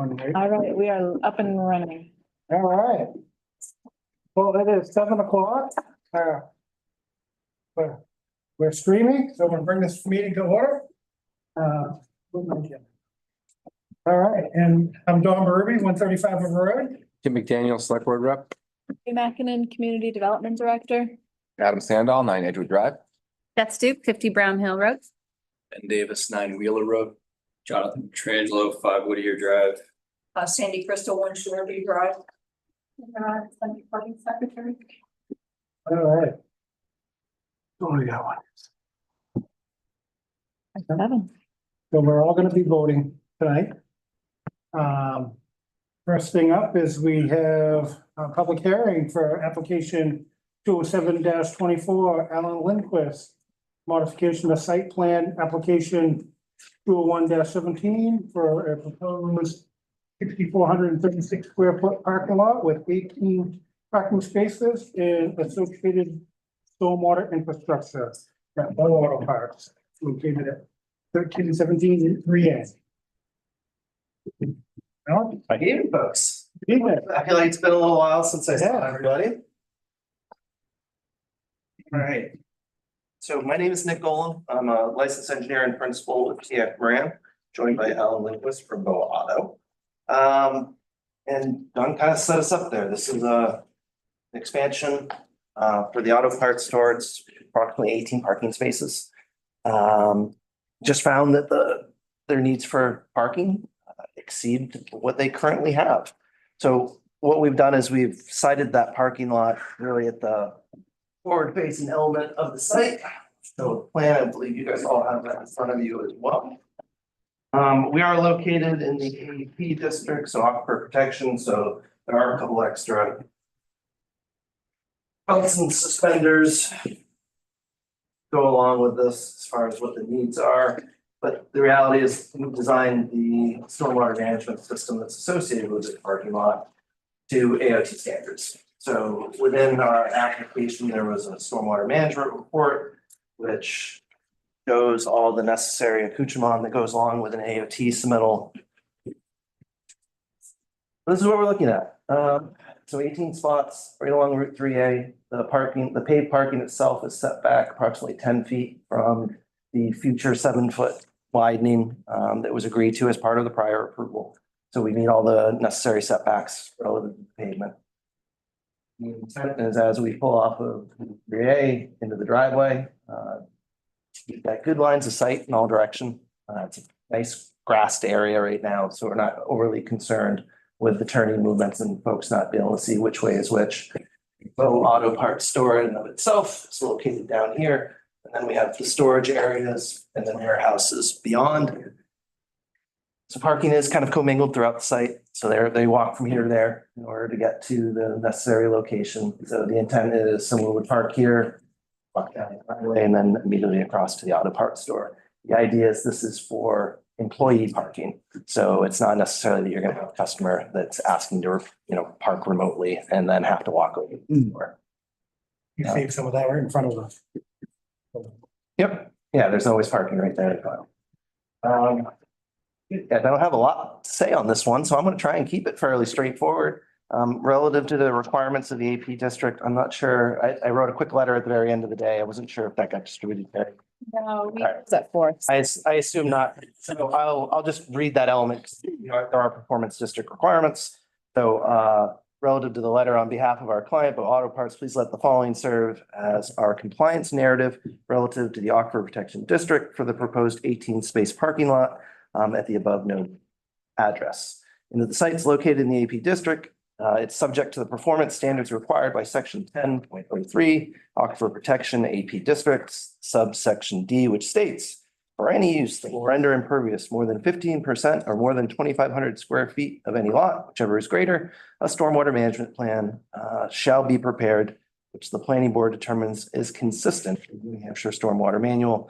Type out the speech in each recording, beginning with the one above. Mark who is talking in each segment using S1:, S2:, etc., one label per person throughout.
S1: going, right?
S2: All right, we are up and running.
S1: All right. Well, it is 7 o'clock. We're streaming, so I'm gonna bring this meeting to order. All right, and I'm Don Burby, 135 River Road.
S3: Tim McDaniel, Select Board Rep.
S2: Hugh Mackinnon, Community Development Director.
S3: Adam Sandall, 9 Edgewood Drive.
S4: Beth Stoop, 50 Brown Hill Road.
S5: Ben Davis, 9 Wheeler Road. Jonathan Petrangelo, 5 Whittier Drive.
S6: Sandy Crystal, 1 Shoreby Drive.
S2: Sunday Parking Secretary.
S1: All right. Oh, we got one.
S2: 7.
S1: So we're all gonna be voting tonight. First thing up is we have a public hearing for application 207-24, Alan Lindquist. Modification of site plan application 201-17 for a proposed 6,436 square foot parking lot with 18 parking spaces and associated stormwater infrastructure at Bell Auto Parts located at 1317 3A. Alan?
S7: Good evening, folks.
S1: Good evening.
S7: I feel like it's been a little while since I saw
S1: Yeah.
S7: everybody. All right. So my name is Nick Golan. I'm a licensed engineer and principal with TF Moran, joined by Alan Lindquist from Boa Auto. And Don kind of set us up there. This is a expansion for the auto parts store. It's approximately 18 parking spaces. Just found that their needs for parking exceed what they currently have. So what we've done is we've sited that parking lot really at the forward facing element of the site. So the plan, I believe you guys all have that in front of you as well. We are located in the AEP district, so aquifer protection, so there are a couple extra belts and suspenders go along with this as far as what the needs are. But the reality is we've designed the stormwater management system that's associated with the parking lot to AOT standards. So within our application, there was a stormwater management report, which shows all the necessary accoutrement that goes along with an AOT submittal. This is what we're looking at. So 18 spots right along Route 3A. The paved parking itself is set back approximately 10 feet from the future 7-foot widening that was agreed to as part of the prior approval. So we meet all the necessary setbacks relative to the pavement. The intent is as we pull off of 3A into the driveway, we've got good lines of sight in all direction. It's a nice grassed area right now, so we're not overly concerned with the turning movements and folks not being able to see which way is which. Bow Auto Parts store in and of itself is located down here. And then we have the storage areas and then warehouses beyond. So parking is kind of commingled throughout the site. So they walk from here to there in order to get to the necessary location. So the intent is someone would park here, walk down the highway, and then immediately across to the auto parts store. The idea is this is for employee parking. So it's not necessarily that you're going to have a customer that's asking to, park remotely and then have to walk over to the store.
S1: You save some of that right in front of us.
S7: Yep. Yeah, there's always parking right there. I don't have a lot to say on this one, so I'm going to try and keep it fairly straightforward. Relative to the requirements of the AP district, I'm not sure. I wrote a quick letter at the very end of the day. I wasn't sure if that got distributed there.
S2: No, we
S7: All right.
S2: was at 4.
S7: I assume not. So I'll just read that element. There are performance district requirements. So relative to the letter on behalf of our client, but Auto Parts, please let the following serve as our compliance narrative relative to the Aquifer Protection District for the proposed 18 space parking lot at the above noted address. And the site's located in the AP district. It's subject to the performance standards required by section 10.03 Aquifer Protection AP Districts, subsection D, which states for any use that will render impervious more than 15% or more than 2,500 square feet of any lot, whichever is greater, a stormwater management plan shall be prepared, which the planning board determines is consistent with the New Hampshire Stormwater Manual,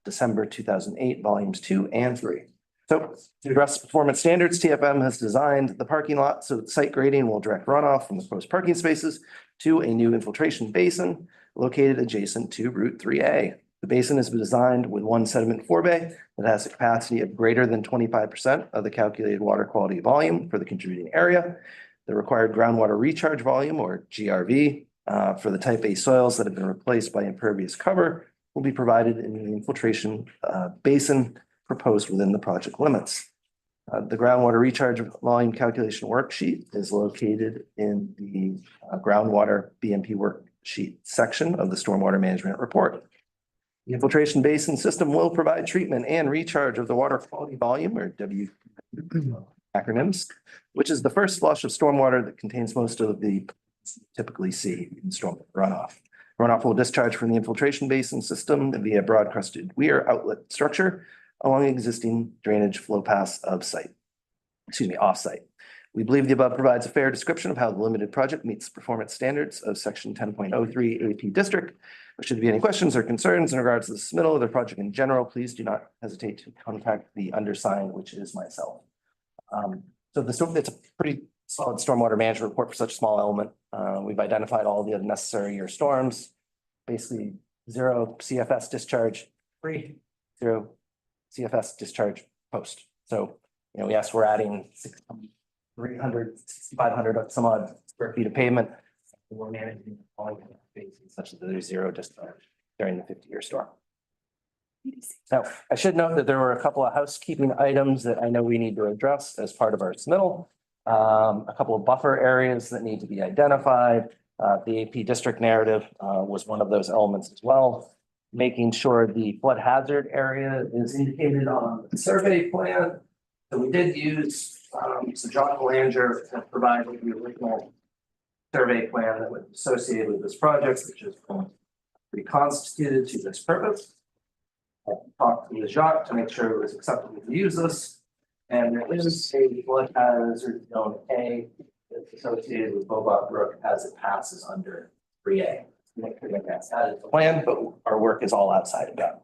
S7: December 2008, volumes 2 and 3. So to address performance standards, TFM has designed the parking lot so that site grading will direct runoff from the proposed parking spaces to a new infiltration basin located adjacent to Route 3A. The basin is designed with one sediment forebay that has a capacity of greater than 25% of the calculated water quality volume for the contributing area. The required groundwater recharge volume, or GRV, for the type A soils that have been replaced by impervious cover will be provided in the infiltration basin proposed within the project limits. The groundwater recharge volume calculation worksheet is located in the groundwater BMP worksheet section of the stormwater management report. The infiltration basin system will provide treatment and recharge of the water quality volume, or W acronyms, which is the first flush of stormwater that contains most of the typically see in storm runoff. Runoff will discharge from the infiltration basin system via broad crusted weir outlet structure along existing drainage flow paths off-site. We believe the above provides a fair description of how the limited project meets performance standards of section 10.03 AP district. Should there be any questions or concerns in regards to the submittal of the project in general, please do not hesitate to contact the undersigned, which is myself. So it's a pretty solid stormwater management report for such a small element. We've identified all the necessary year storms, basically 0 CFS discharge pre, 0 CFS discharge post. So, we asked, we're adding 300, 500 some odd square feet of pavement. We're managing all basins such that there's 0 discharge during the 50-year storm. Now, I should note that there were a couple of housekeeping items that I know we need to address as part of our submittal. A couple of buffer areas that need to be identified. The AP district narrative was one of those elements as well. Making sure the flood hazard area is indicated on the survey plan. So we did use, so John Belanger provided the original survey plan that was associated with this project, which is reconstituted to this purpose. I talked to Jacques to make sure it was acceptable to use this. And there is a flood hazard zone A that's associated with Bobot Brook as it passes under 3A. That's added to the plan, but our work is all outside of that.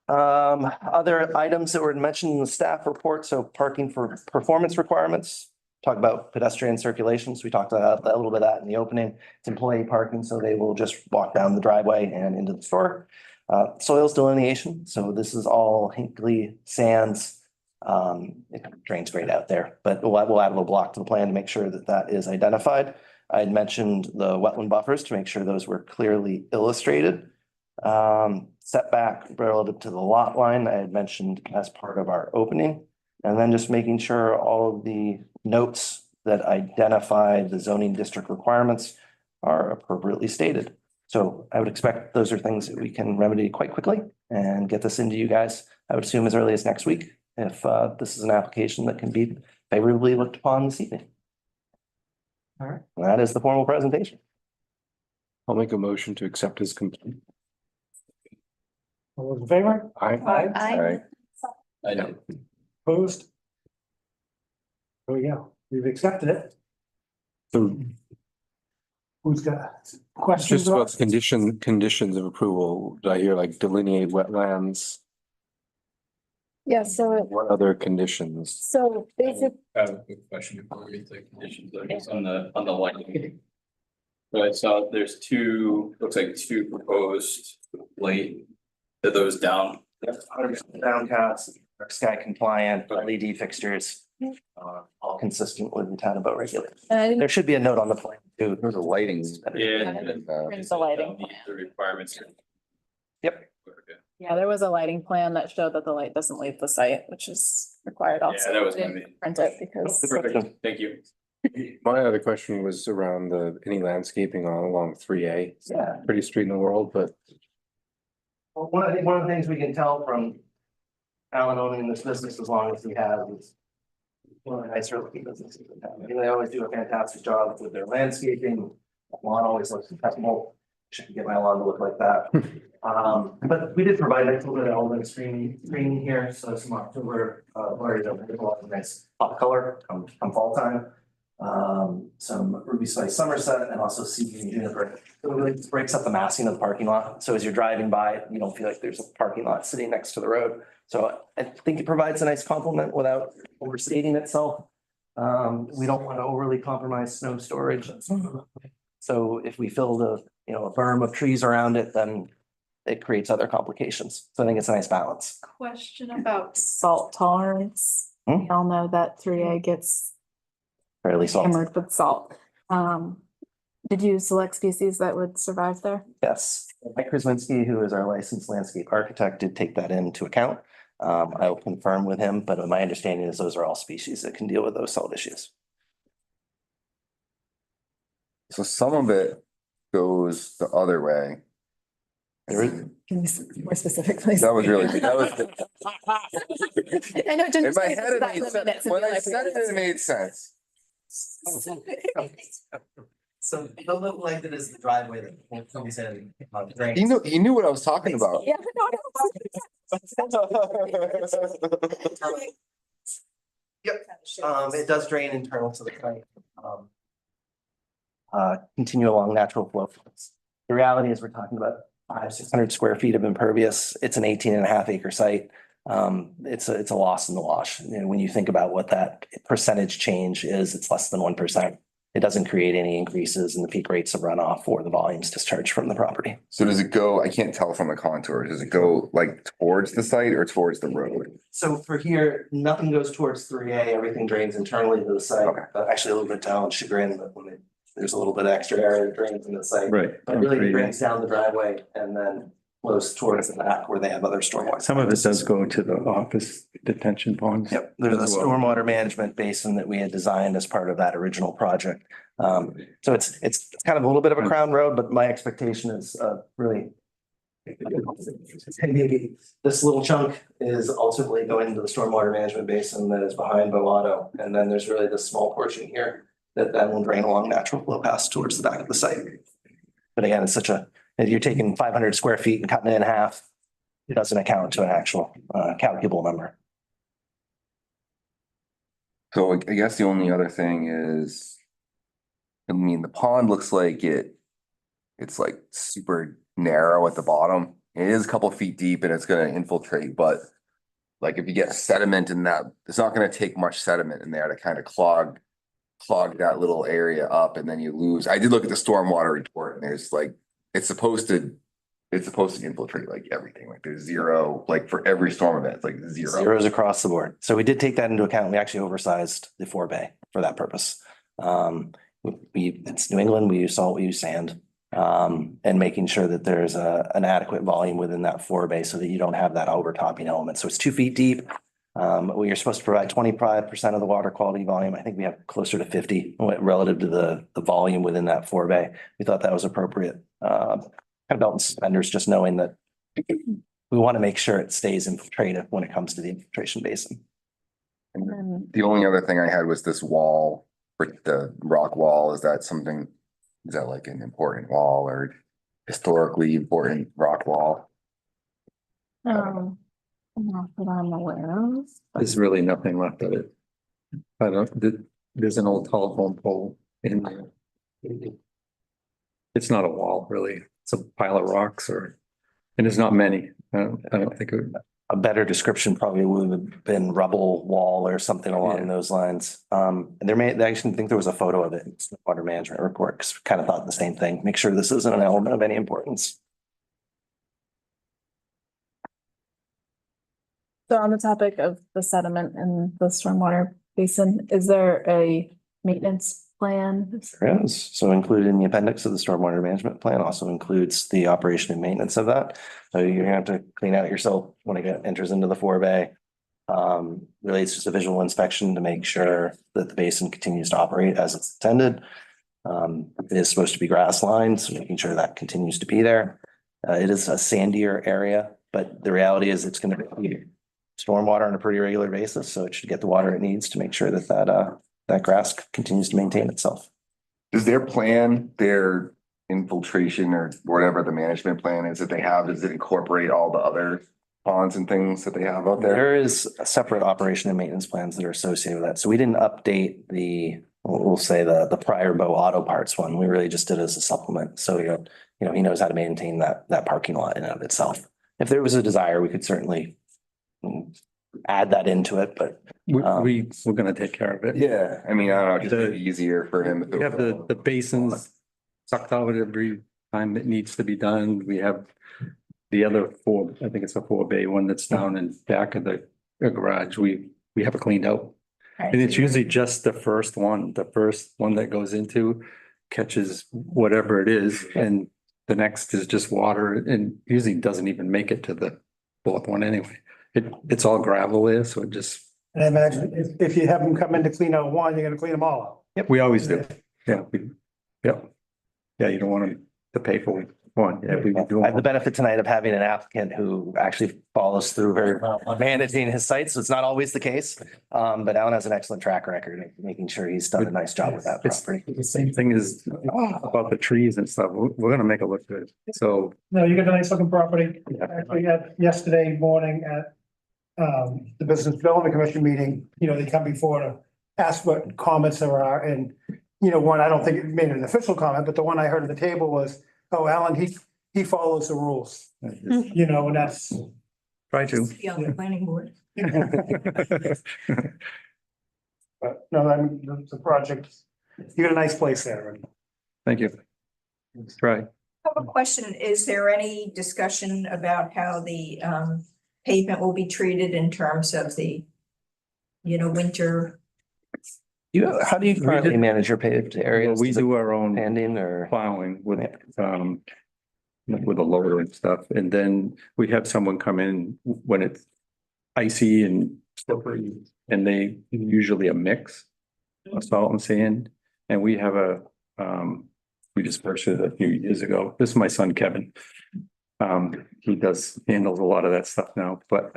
S7: Other items that were mentioned in the staff report, so parking for performance requirements. Talk about pedestrian circulations. We talked about a little bit of that in the opening. It's employee parking, so they will just walk down the driveway and into the store. Soils delineation. So this is all Hinkley sands. It drains great out there, but we'll add a little block to the plan to make sure that that is identified. I had mentioned the wetland buffers to make sure those were clearly illustrated. Setback relative to the lot line, I had mentioned as part of our opening. And then just making sure all of the notes that identify the zoning district requirements are appropriately stated. So I would expect those are things that we can remedy quite quickly and get this into you guys. I would assume as early as next week, if this is an application that can be favorably looked upon this evening. All right, that is the formal presentation.
S3: I'll make a motion to accept as complete.
S1: All those in favor?
S3: Aye.
S2: Aye.
S5: I did.
S1: Opposed? There we go. We've accepted it.
S3: So
S1: Who's got questions?
S3: just about the conditions of approval, did I hear like delineate wetlands?
S2: Yeah, so
S3: What other conditions?
S2: basic,
S5: I have a quick question before we get to conditions, I guess, on the lighting. But I saw there's looks like two proposed light, are those down?
S7: Downcast, dark sky compliant, LED fixtures, all consistent with the town about regulations.
S2: and I didn't,
S7: There should be a note on the plan too.
S3: There's a lighting.
S5: Yeah.
S2: Print the lighting.
S5: The requirements.
S7: Yep.
S5: Okay.
S2: yeah, there was a lighting plan that showed that the light doesn't leave the site, which is required also.
S5: Yeah, that was
S2: I didn't
S5: my main-
S2: Print it because.
S5: Perfect, thank you.
S3: My other question was around any landscaping along 3A.
S7: Yeah.
S3: Pretty street in the world, but
S7: Well, one of the things we can tell from Alan owning this business as long as he has is one of the nicer looking businesses in town. I mean, they always do a fantastic job with their landscaping. Lawn always looks impeccable. Should get my lawn to look like that. But we did provide a little bit of element screening here, so some October, or a lot of nice pop color come fall time. Some ruby spice Somerset and also sea and juniper. It really breaks up the massing of the parking lot. So as you're driving by, you don't feel like there's a parking lot sitting next to the road. So I think it provides a nice complement without overstating itself. We don't want to overly compromise snow storage. So if we fill the you know, a berm of trees around it, then it creates other complications. So I think it's a nice balance.
S2: Question about salt tolerance.
S7: Hmm?
S2: We all know that 3A gets
S7: Fairly salty.
S2: hammered with salt. Did you select species that would survive there?
S7: Yes, Mike Krasinski, who is our licensed landscape architect, did take that into account. I will confirm with him, but my understanding is those are all species that can deal with those salt issues.
S8: So some of it goes the other way.
S7: There is-
S2: Can you be more specific, please?
S8: That was really, that was,
S2: I know,
S8: in my head, it made sense. When I said it, it made sense.
S7: So the little length that is the driveway that comes in.
S8: He knew what I was talking about.
S2: Yeah, no,
S7: Yep, it does drain internal to the site. Continue along natural flow. The reality is we're talking about 600 square feet of impervious. It's an 18.5 acre site. It's a loss in the wash. And when you think about what that percentage change is, it's less than 1%. It doesn't create any increases in the peak rates of runoff or the volumes discharged from the property.
S8: So does it go, I can't tell from the contour, does it go like towards the site or towards the road?
S7: So for here, nothing goes towards 3A, everything drains internally to the site.
S8: Okay.
S7: Actually, a little bit down Chagrin, but when there's a little bit of extra area that drains into the site.
S9: Right.
S7: But really it drains down the driveway and then flows towards the back where they have other stormwater.
S9: Some of it does go to the office detention ponds.
S7: Yep, there's a
S9: as well.
S7: stormwater management basin that we had designed as part of that original project. So it's kind of a little bit of a crown road, but my expectation is really. Maybe this little chunk is ultimately going into the stormwater management basin that is behind Bowato. And then there's really this small portion here that then will drain along natural flow paths towards the back of the site. But again, it's if you're taking 500 square feet and cutting it in half, it doesn't account to an actual calculable number.
S8: So I guess the only other thing is, I mean, the pond looks like it's like super narrow at the bottom. It is a couple feet deep and it's gonna infiltrate, but like if you get sediment in that, it's not gonna take much sediment in there to kind of clog that little area up and then you lose. I did look at the stormwater report and there's like, it's supposed to infiltrate like everything. Like there's zero, like for every storm event, it's like zero.
S7: Zeros across the board. So we did take that into account. We actually oversized the forebay for that purpose. It's New England, we use salt, we use sand. And making sure that there's an adequate volume within that forebay so that you don't have that overtopping element. So it's 2 feet deep. We are supposed to provide 25% of the water quality volume. I think we have closer to 50 relative to the volume within that forebay. We thought that was appropriate. Kind of belt and suspenders, just knowing that we want to make sure it stays infiltrative when it comes to the infiltration basin.
S2: And
S8: The only other thing I had was this wall, the rock wall. Is that like an important wall or historically important rock wall?
S2: not that I'm aware of.
S9: There's really nothing left of it. There's an old telephone pole in there. It's not a wall, really. It's a pile of rocks and there's not many. I don't think it would.
S7: A better description probably would have been rubble wall or something along
S9: Yeah.
S7: those lines. I actually think there was a photo of it in the water management report, because we kind of thought the same thing. Make sure this isn't an element of any importance.
S2: So on the topic of the sediment in the stormwater basin, is there a maintenance plan?
S7: There is. So included in the appendix of the stormwater management plan also includes the operation and maintenance of that. So you're gonna have to clean out yourself when it enters into the forebay. Really, it's just a visual inspection to make sure that the basin continues to operate as it's intended. It is supposed to be grass lined, so making sure that continues to be there. It is a sandier area, but the reality is it's gonna be stormwater on a pretty regular basis, so it should get the water it needs to make sure that grass continues to maintain itself.
S8: Does their plan, their infiltration or whatever the management plan is that they have, does it incorporate all the other ponds and things that they have out there?
S7: There is a separate operation and maintenance plans that are associated with that. So we didn't update we'll say the prior Bow Auto Parts one. We really just did it as a supplement. So, he knows how to maintain that parking lot in and of itself. If there was a desire, we could certainly add that into it, but
S9: We're gonna take care of it.
S8: Yeah, I mean, I don't know, just make it easier for him.
S9: We have the basins sucked out every time it needs to be done. We have the other four, I think it's a 4-bay one that's down in back of the garage. We have it cleaned out. And it's usually just the first one that goes into catches whatever it is, and the next is just water, and usually doesn't even make it to the fourth one anyway. It's all gravel there, so it just,
S1: And I imagine if you have them come in to clean out one, you're gonna clean them all
S9: we always do. Yeah, yeah, you don't want them to pay for one. Yeah, we do.
S7: I have the benefit tonight of having an applicant who actually follows through very well on managing his site, so it's not always the case. But Alan has an excellent track record of making sure he's done a nice job with that
S9: It's
S7: property.
S9: the same thing as about the trees and stuff. We're gonna make it look good. So,
S1: No, you got a nice looking property. Actually, had yesterday morning at the Business Development Commission meeting, they come before to ask what comments there are, and one, I don't think it made an official comment, but the one I heard at the table was, oh, Alan, he follows the rules, and that's.
S9: try to.
S6: Be on the planning board.
S1: But no, I mean, the project, you got a nice place there. And
S9: Thank you. Try.
S6: I have a question. Is there any discussion about how the pavement will be treated in terms of the, winter?
S7: How do you currently manage your paved areas?
S9: We do our own
S7: Handing or?
S9: plowing with a loader and stuff. And then we have someone come in when it's icy and slippery, and they usually a mix of salt and sand. And we have we just purchased it a few years ago. This is my son, Kevin. He handles a lot of that stuff now, but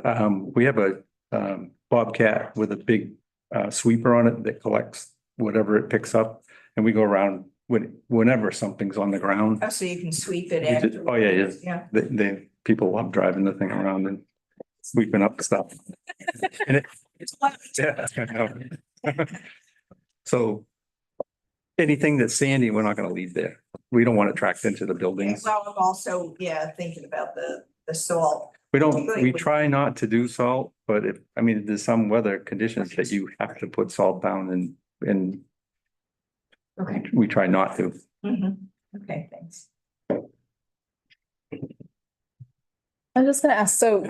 S9: we have a Bobcat with a big sweeper on it that collects whatever it picks up. And we go around whenever something's on the ground.
S6: Oh, so you can sweep it
S9: We did-
S6: after.
S9: oh, yeah.
S6: Yeah.
S9: People love driving the thing around and sweeping up stuff. And yeah, I know. So anything that's sandy, we're not gonna leave there. We don't want it tracked into the buildings.
S6: Well, I'm also, thinking about the salt.
S9: We try not to do salt, but there's some weather conditions that you have to put salt down and
S6: Okay.
S9: we try not to.
S6: Okay, thanks.
S2: I'm just gonna ask, so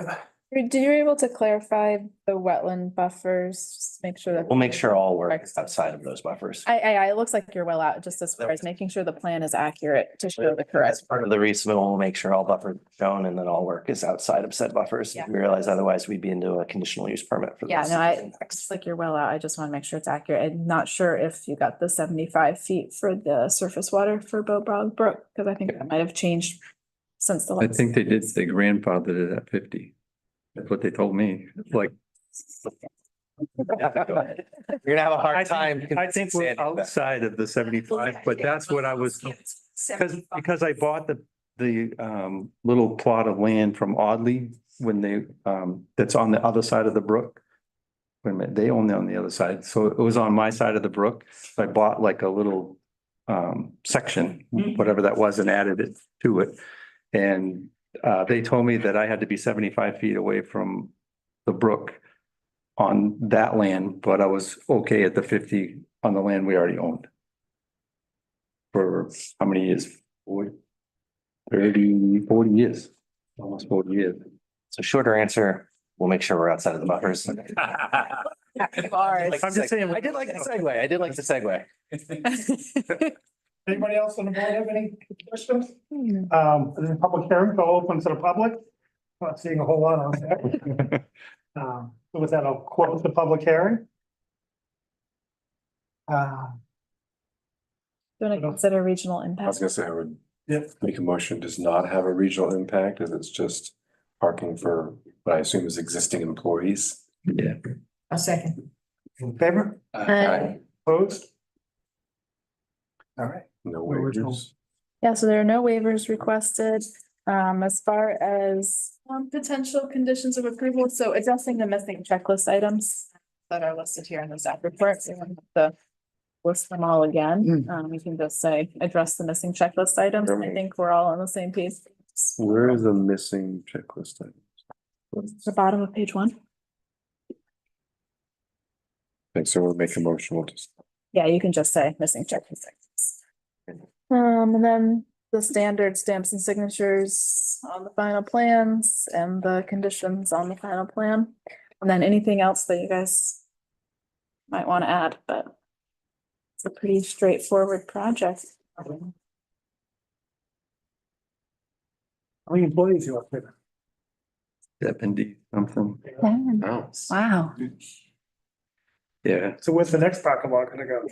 S2: did you able to clarify the wetland buffers? Just make sure that.
S7: We'll make sure all work is outside of those buffers.
S2: It looks like you're well out, just as far as making sure the plan is accurate to show the correct.
S7: As part of the resubmit, we'll make sure all buffers are shown and then all work is outside of said buffers.
S6: Yeah.
S7: If we realize otherwise, we'd be into a conditional use permit for
S2: Yeah,
S7: this.
S2: no, it looks like you're well out. I just want to make sure it's accurate. I'm not sure if you got the 75 feet for the surface water for Bog Brook, because I think that might have changed since the
S9: I
S2: last.
S9: think they did, they grandfathered it at 50. That's what they told me. Like,
S7: You're gonna have a hard time.
S9: I think we're outside of the 75, but that's what I was, because I bought the little plot of land from Audley when they, that's on the other side of the brook. Wait a minute, they own it on the other side, so it was on my side of the brook. So I bought like a little section, whatever that was, and added it to it. And they told me that I had to be 75 feet away from the brook on that land, but I was okay at the 50 on the land we already owned. For how many years? 40 years, almost 40 years.
S7: So shorter answer, we'll make sure we're outside of the buffers.
S2: Bars.
S9: I'm just saying.
S7: I did like the segue.
S1: Anybody else on the board have any questions? This is a public hearing, so I'll open to the public. Not seeing a whole lot on there. So with that, I'll close the public hearing.
S2: Do you want to consider regional
S3: I was
S2: impact?
S3: gonna say, I would
S1: Yep.
S3: make a motion does not have a regional impact, as it's just parking for what I assume is existing employees.
S9: Yeah.
S6: A second.
S1: In favor? Opposed? All right.
S3: No
S1: No original.
S3: waivers.
S2: Yeah, so there are no waivers requested. As far as potential conditions of approval, so addressing the missing checklist items that are listed here in the staff report, so we don't have to list them all again. We can just say, address the missing checklist items, and I think we're all on the same page.
S3: Where is the missing checklist item?
S2: The bottom of page 1.
S3: Thanks, so we'll make a motion, we'll just.
S2: Yeah, you can just say missing checklist items. And then the standard stamps and signatures on the final plans and the conditions on the final plan. And then anything else that you guys might want to add, but it's a pretty straightforward project.
S1: How many employees you have there?
S9: 70 something.
S3: Oh.
S4: Wow.
S9: Yeah,
S1: So where's the next parking lot gonna go?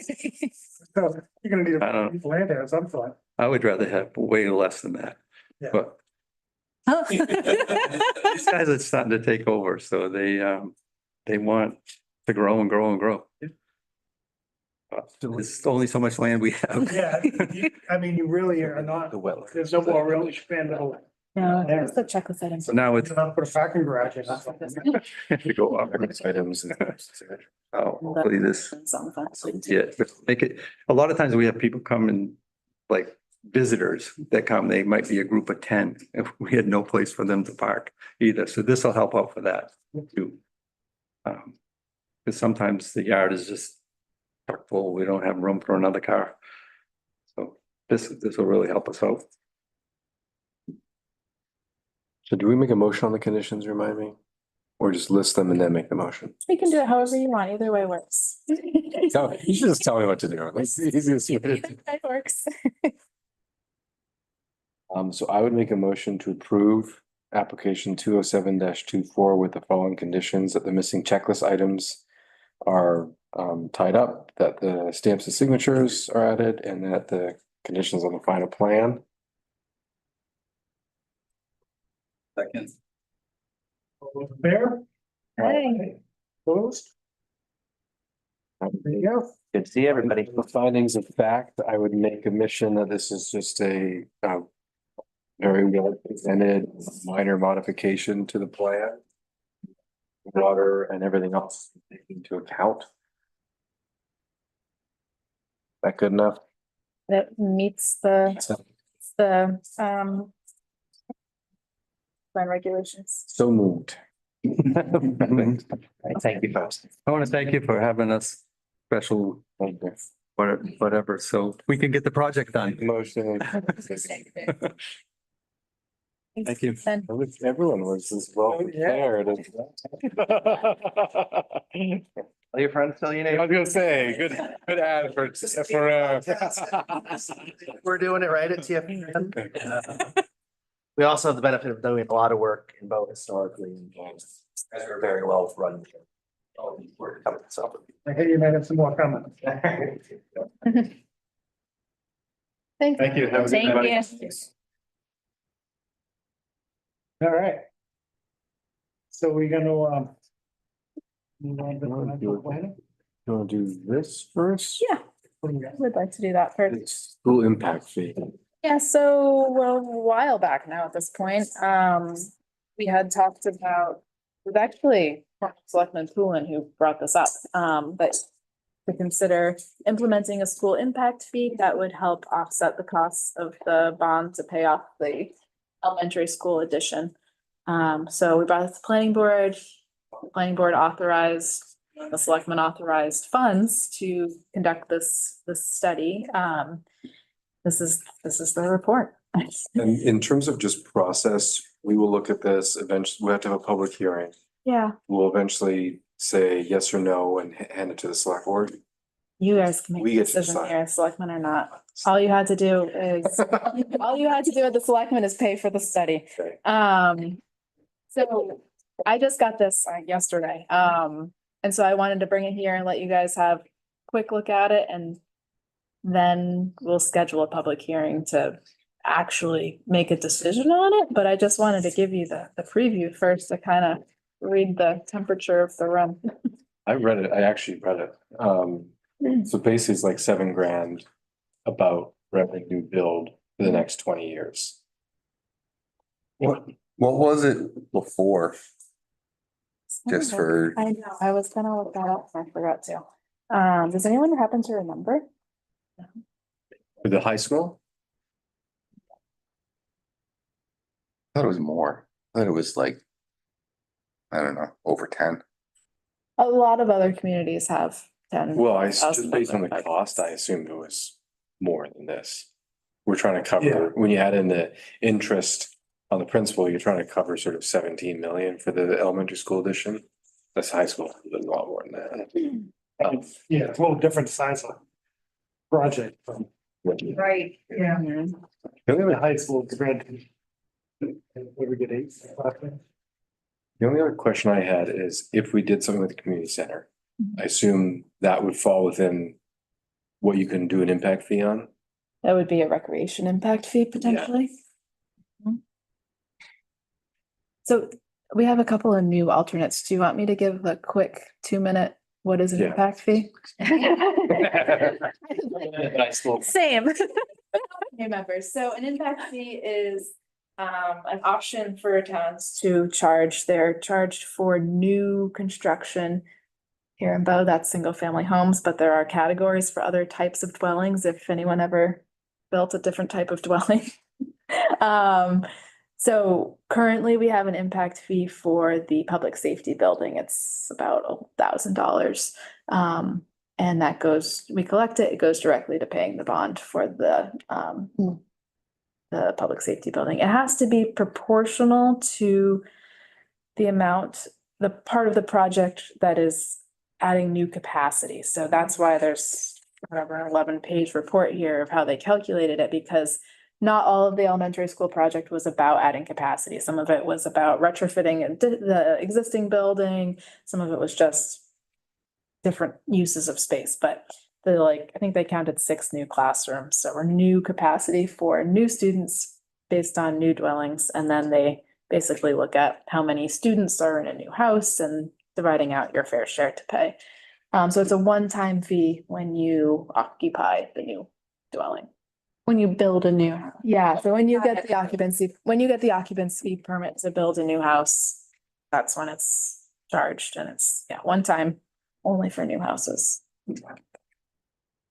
S1: So you're gonna need
S9: I don't
S1: a
S9: know.
S1: piece of land there at some point.
S9: I would rather have way less than that.
S1: Yeah.
S9: But these guys are starting to take over, so they want to grow and grow and grow. But there's only so much land we have.
S1: Yeah, I mean, you really are not,
S3: The wetland.
S1: there's no more really expandable.
S2: No, it's the checklist items.
S9: So now it's
S1: You're not put a parking garage in.
S9: to go up.
S3: Items and.
S9: Oh, hopefully this,
S2: On the final.
S9: yeah, but make it, a lot of times we have people come and like visitors that come, they might be a group of 10. If we had no place for them to park either, so this will help out for that too. Because sometimes the yard is just chock full, we don't have room for another car. So this will really help us out.
S3: So do we make a motion on the conditions, remind me? Or just list them and then make the motion?
S2: You can do it however you want, either way works.
S3: No, you should just tell me what to do. That's the easiest way to do it.
S2: It works.
S3: So I would make a motion to approve application 207-24 with the following conditions: that the missing checklist items are tied up, that the stamps and signatures are added, and that the conditions on the final plan.
S5: Second.
S1: All those in favor?
S2: Hey.
S1: Opposed? There you go.
S7: Good to see everybody.
S3: The findings of fact, I would make a mission that this is just a very well presented minor modification to the plan. Water and everything else taken into account. That good enough?
S2: That meets the plan regulations.
S3: So moved.
S7: Thank you, folks.
S9: I want to thank you for having us special, whatever, so we can get the project done.
S3: Motion.
S9: Thank you.
S2: And
S3: Everyone was as well prepared.
S7: Tell your friends, tell your
S3: I was
S7: neighbors.
S3: gonna say, good ad for.
S7: We're doing it right at TFPN. We also have the benefit of doing a lot of work in both historically and as we're very well run. So.
S1: I hear you might have some more coming.
S2: thank
S3: Thank you. Have a good
S4: Thank
S3: night.
S4: you.
S1: All right. So we're gonna, move on to the financial planning?
S3: You wanna do this first?
S2: Yeah.
S1: What do we got?
S2: Would like to do that first.
S3: It's school impact fee.
S2: Yeah, so well, a while back now at this point, we had talked about, it was actually Selectman Poulin who brought this up, but to consider implementing a school impact fee that would help offset the costs of the bond to pay off the elementary school addition. So we brought it to the planning board. The planning board authorized, the selectmen authorized funds to conduct this study. This is the report.
S3: And in terms of just process, we will look at this eventually. We have to have a public hearing.
S2: Yeah,
S3: We'll eventually say yes or no and hand it to the select board.
S2: you guys can make
S3: We
S2: a
S3: get to
S2: decision
S3: decide.
S2: here, selectmen or not. All you had to do is, all you had to do with the selectmen is pay for the study.
S3: Okay.
S2: So I just got this yesterday. And so I wanted to bring it here and let you guys have a quick look at it, and then we'll schedule a public hearing to actually make a decision on it. But I just wanted to give you the preview first to kind of read the temperature of the room.
S3: I read it. I actually read it. So basically it's like $7,000 about revenue build for the next 20 years.
S8: What was it before? Just for,
S2: I know, I was gonna look that up, and I forgot to. Does anyone happen to remember?
S3: For the high school?
S8: I thought it was more. I thought it was like, I don't know, over 10.
S2: A lot of other communities have 10.
S3: Well, just based on the
S2: 1,000.
S3: cost, I assumed it was more than this. we're trying to
S1: Yeah.
S3: cover, when you add in the interest on the principal, you're trying to cover sort of 17 million for the elementary school edition. That's high school, a lot more than that.
S1: Yeah, it's a little different size of project from
S6: Right, yeah.
S1: the high school compared to. What we get eight.
S3: The only other question I had is if we did something with the community center, I assume that would fall within what you can do an impact fee on?
S2: That would be a recreation impact fee potentially. Mhm. So we have a couple of new alternates. Do you want me to give a quick 2-minute, what is an
S3: Yeah.
S2: impact fee? Same. New members. So an impact fee is an option for towns to charge. They're charged for new construction. Here in Bow, that's single family homes, but there are categories for other types of dwellings if anyone ever built a different type of dwelling. So currently we have an impact fee for the public safety building. It's about $1,000. And that goes, we collect it, it goes directly to paying the bond for the public safety building. It has to be proportional to the amount, the part of the project that is adding new capacity. So that's why there's whatever, an 11-page report here of how they calculated it, because not all of the elementary school project was about adding capacity. Some of it was about retrofitting the existing building. Some of it was just different uses of space, but I think they counted 6 new classrooms. So we're new capacity for new students based on new dwellings. And then they basically look at how many students are in a new house and dividing out your fair share to pay. So it's a one-time fee when you occupy the new dwelling.
S4: When you build a new house.
S2: Yeah, so when you get the occupancy permit to build a new house, that's when it's charged, and it's, one time only for new houses.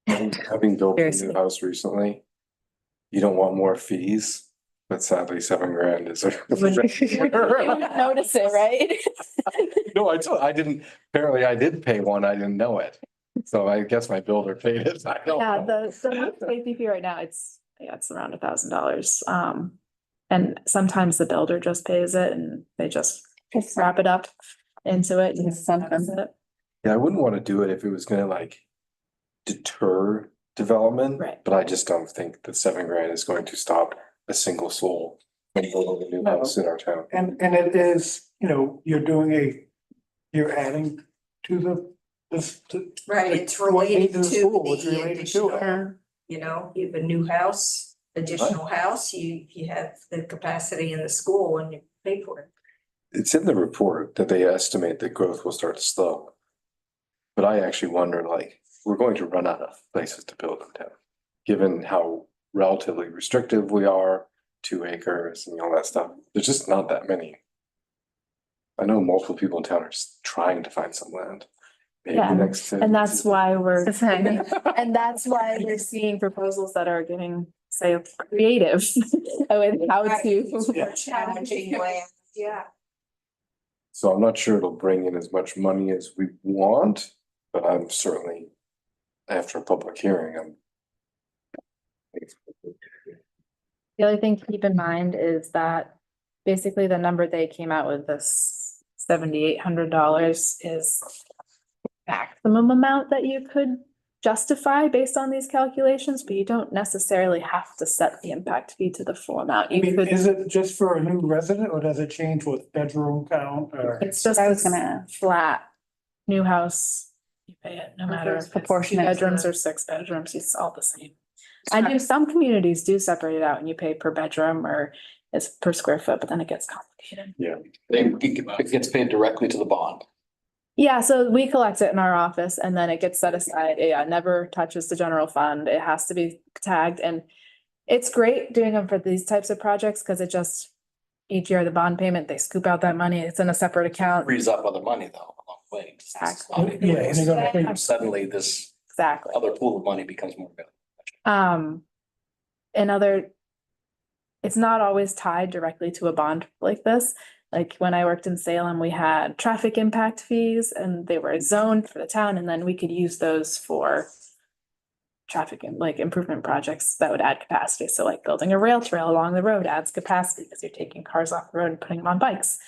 S3: Having built a new
S4: Seriously.
S3: house recently, you don't want more fees, but sadly $7,000 is.
S2: You wouldn't notice it, right?
S3: No, I didn't, apparently I did pay one, I didn't know it. So I guess my builder paid it, I don't
S2: Yeah,
S3: know.
S2: the safety fee right now, it's around $1,000. And sometimes the builder just pays it and they just wrap it up into it. and
S4: Sometimes.
S2: that's it.
S3: Yeah, I wouldn't want to do it if it was gonna like deter development.
S2: Right.
S3: But I just don't think that $7,000 is going to stop a single soul from building a new
S1: No.
S3: house in our town.
S1: And it is, you're adding to this.
S6: Right, it's
S1: what
S6: related
S1: needs in
S6: to
S1: the school, it's
S6: the
S1: related to
S6: additional,
S1: it.
S6: you have a new house, additional house, you have the capacity in the school and you pay for it.
S3: It's in the report that they estimate that growth will start to slow. But I actually wonder, like, we're going to run out of places to build in town, given how relatively restrictive we are, 2 acres and all that stuff. There's just not that many. I know multiple people in town are just trying to find some land. Maybe
S2: Yeah,
S3: next to.
S2: And that's why we're,
S4: The thing.
S2: and that's why we're seeing proposals that are getting, say, creative with how to.
S6: More challenging land, yeah.
S3: So I'm not sure it'll bring in as much money as we want, but I'm certainly, after a public hearing, I'm.
S2: The other thing to keep in mind is that basically the number they came out with, this $7,800, is maximum amount that you could justify based on these calculations, but you don't necessarily have to set the impact fee to the full amount.
S1: I
S2: You
S1: mean,
S2: could,
S1: is it just for a new resident or does it change with bedroom count or?
S2: it's just
S4: I was gonna ask.
S2: flat, new house, you pay it no matter
S4: it's
S2: if it's 2
S4: proportionate to
S2: bedrooms
S4: the-
S2: or 6 bedrooms, it's all the same. Some communities do separate it out and you pay per bedroom or it's per square foot, but then it gets complicated.
S10: It gets paid directly to the bond.
S2: Yeah, so we collect it in our office and then it gets set aside. It never touches the general fund. It has to be tagged, and it's great doing them for these types of projects because it just, each year the bond payment, they scoop out that money. It's in a separate account.
S10: Frees up other money though, along the way.
S2: Exactly.
S1: Yeah, and they're gonna pay-
S10: Suddenly this
S2: Exactly.
S10: other pool of money becomes more available.
S2: It's not always tied directly to a bond like this. Like when I worked in Salem, we had traffic impact fees and they were zoned for the town, and then we could use those for traffic and like improvement projects that would add capacity. So like building a rail trail along the road adds capacity because you're taking cars off the road and putting them on bikes.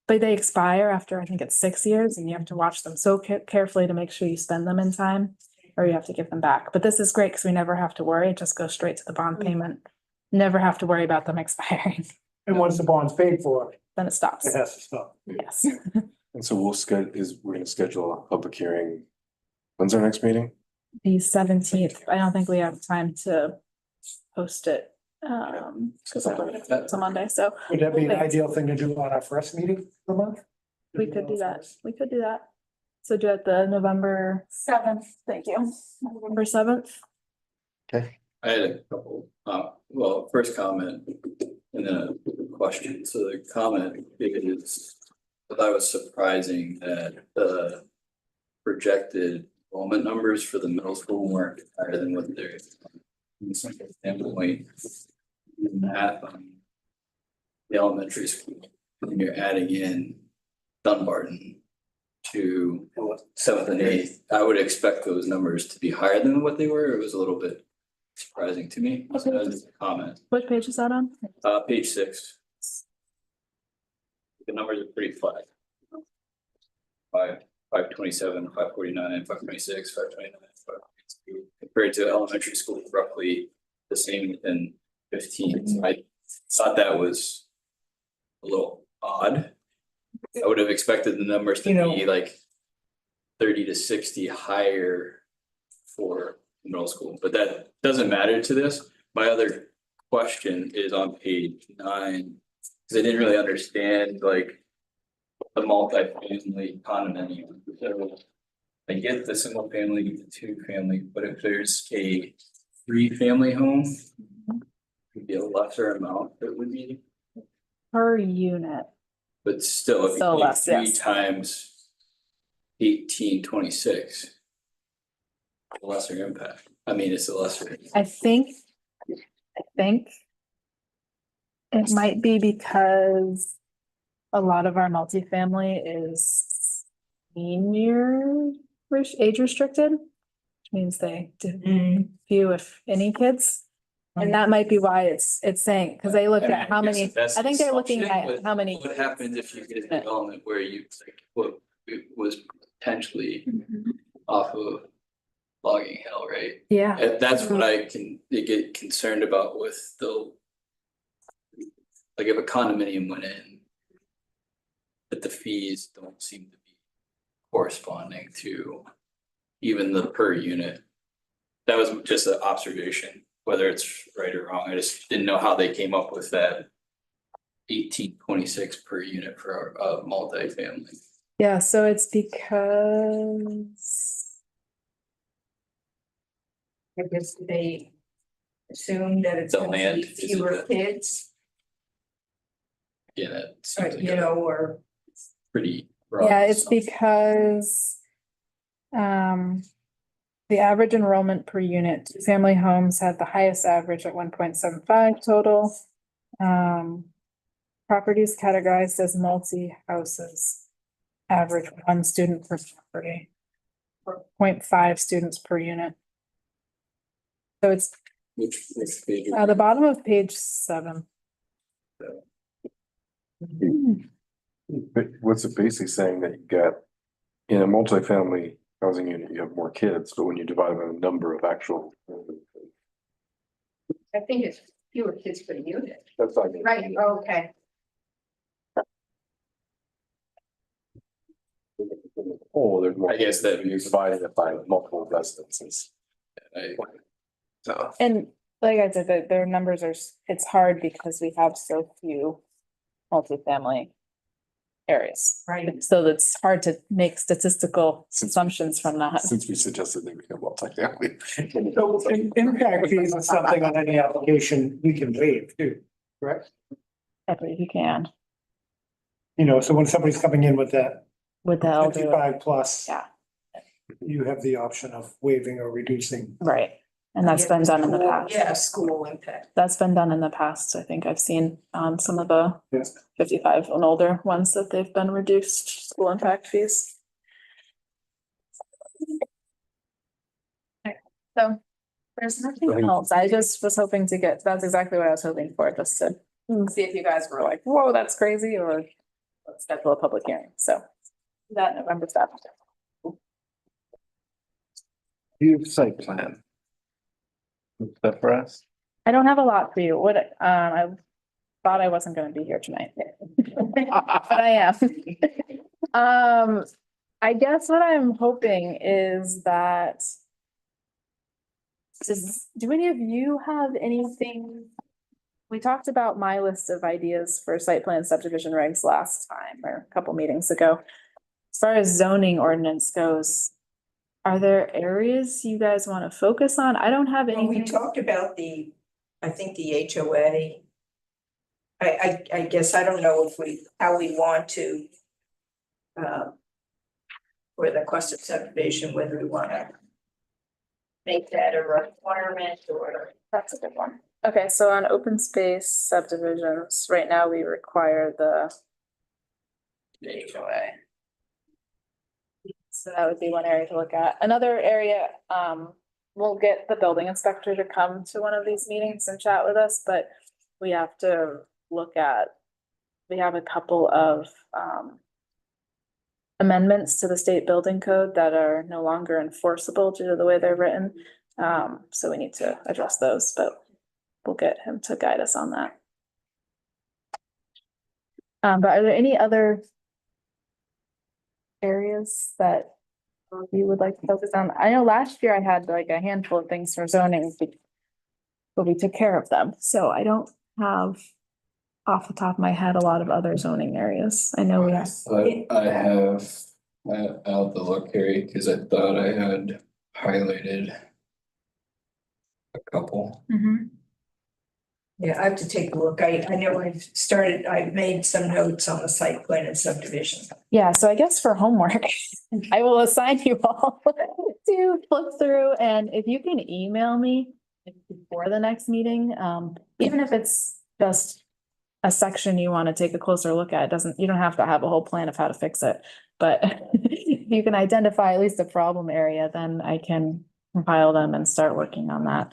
S2: But they expire after, I think it's 6 years, and you have to watch them so carefully to make sure you spend them in time, or you have to give them back. But this is great because we never have to worry. It just goes straight to the bond payment. Never have to worry about them expiring.
S1: And once the bond's paid for,
S2: Then it stops.
S1: it has to stop.
S2: Yes.
S3: And so we're gonna schedule a public hearing. When's our next meeting?
S2: The 17th. I don't think we have time to post it. Because it's a Monday, so
S1: Would that be an ideal thing to do on our first meeting of the month?
S2: we could do that. We could do that. So do it the November 7th. Thank you. November 7th.
S5: I had a couple, well, first comment and then a question. So the comment is, I thought it was surprising that the projected enrollment numbers for the middle school weren't higher than what they're. From some standpoint, in that, the elementary school, when you're adding in Dunbarton to 7th and 8th, I would expect those numbers to be higher than what they were. It was a little bit surprising to me. So that was a comment.
S2: What page is that on?
S5: Page 6. The numbers are pretty flat. 527, 549, 526, 529, 522, compared to elementary school, roughly the same within 15. So I thought that was a little odd. I would have expected the numbers to be like 30 to 60 higher for middle school, but that doesn't matter to this. My other question is on page 9, because I didn't really understand like the multi-family condominium. So I get the single family, the 2-family, but if there's a 3-family home, it'd be a lesser amount that would be,
S2: Per unit.
S5: but still, if you
S2: Still
S5: take
S2: less,
S5: 3
S2: yes.
S5: times 1826. A lesser impact. I mean, it's a lesser.
S2: I think it might be because a lot of our multifamily is senior age restricted, which means they do few if any kids. And that might be why it's saying, because they looked at how many, I think they're looking at how many.
S5: What happens if you get a development where you, like, what it was potentially off of Logging Hill, right?
S2: Yeah,
S5: And that's what I can get concerned about with the. Like if a condominium went in. But the fees don't seem to be corresponding to even the per unit. That was just an observation, whether it's right or wrong. I just didn't know how they came up with that 1826 per unit for a multifamily.
S2: yeah, so it's because.
S6: I guess they assume that it's
S5: The
S6: gonna
S5: land,
S6: be
S5: is it
S6: fewer
S5: the-
S6: kids,
S5: Yeah, that
S6: or,
S5: seems like
S6: you know, or.
S5: pretty. broad
S2: Yeah, it's
S5: assumption.
S2: because the average enrollment per unit, family homes had the highest average at 1.75 total. Properties categorized as multi-houses average 1 student per property. Or 0.5 students per unit. So it's
S5: Which page?
S2: the bottom of page 7.
S3: But what's it basically saying that you got in a multifamily housing unit, you have more kids, but when you divide by the number of actual.
S6: I think it's fewer kids per unit.
S3: That's what I mean.
S6: Right, okay.
S3: Oh, there's more.
S5: I guess that
S3: You're dividing it by multiple residences. So.
S2: And like I said, their numbers are, it's hard because we have so few multifamily areas.
S6: Right.
S2: So it's hard to make statistical assumptions from that.
S3: Since we suggested they become multifamily.
S1: So impact fees is something on any application we can waive too, correct?
S2: I believe you can
S1: You know, so when somebody's coming in with that
S2: with the elder,
S1: 55 plus.
S2: Yeah.
S1: You have the option of waiving or reducing.
S2: right? And that's been done in the past.
S6: Yeah, school impact.
S2: That's been done in the past. I think I've seen some of the
S1: Yes.
S2: 55 and older ones that they've been reduced school impact fees. So there's nothing else. I just was hoping to get, that's exactly what I was hoping for, just to see if you guys were like, whoa, that's crazy, or let's schedule a public hearing. So that November stuff.
S3: View site plan. Is that for us?
S2: I don't have a lot for you. What, I thought I wasn't gonna be here tonight. But I am. I guess what I'm hoping is that do any of you have anything? We talked about my list of ideas for site plan subdivision regs last time or a couple meetings ago. As far as zoning ordinance goes, are there areas you guys want to focus on? I don't have
S6: Well, we
S2: anything.
S6: talked about I think the HOA. I guess I don't know how we want to. For the cluster subdivision, whether we wanna make that a requirement or.
S2: That's a good one. Okay, so on open space subdivisions, right now we require the HOA. So that would be one area to look at. Another area, we'll get the building inspector to come to one of these meetings and chat with us, but we have to look at, we have a couple of amendments to the state building code that are no longer enforceable due to the way they're written. So we need to address those, but we'll get him to guide us on that. But are there any other areas that you would like to focus on? I know last year I had like a handful of things for zoning, but we took care of them. So I don't have off the top of my head a lot of other zoning areas. I know we have.
S5: I have, I'll have to look, Harry, because I thought I had highlighted a couple.
S6: Yeah, I have to take a look. I know I've made some notes on the site plan and subdivision.
S2: Yeah, so I guess for homework, I will assign you all to flip through, and if you can email me before the next meeting, even if it's just a section you want to take a closer look at, you don't have to have a whole plan of how to fix it. But if you can identify at least a problem area, then I can compile them and start working on that.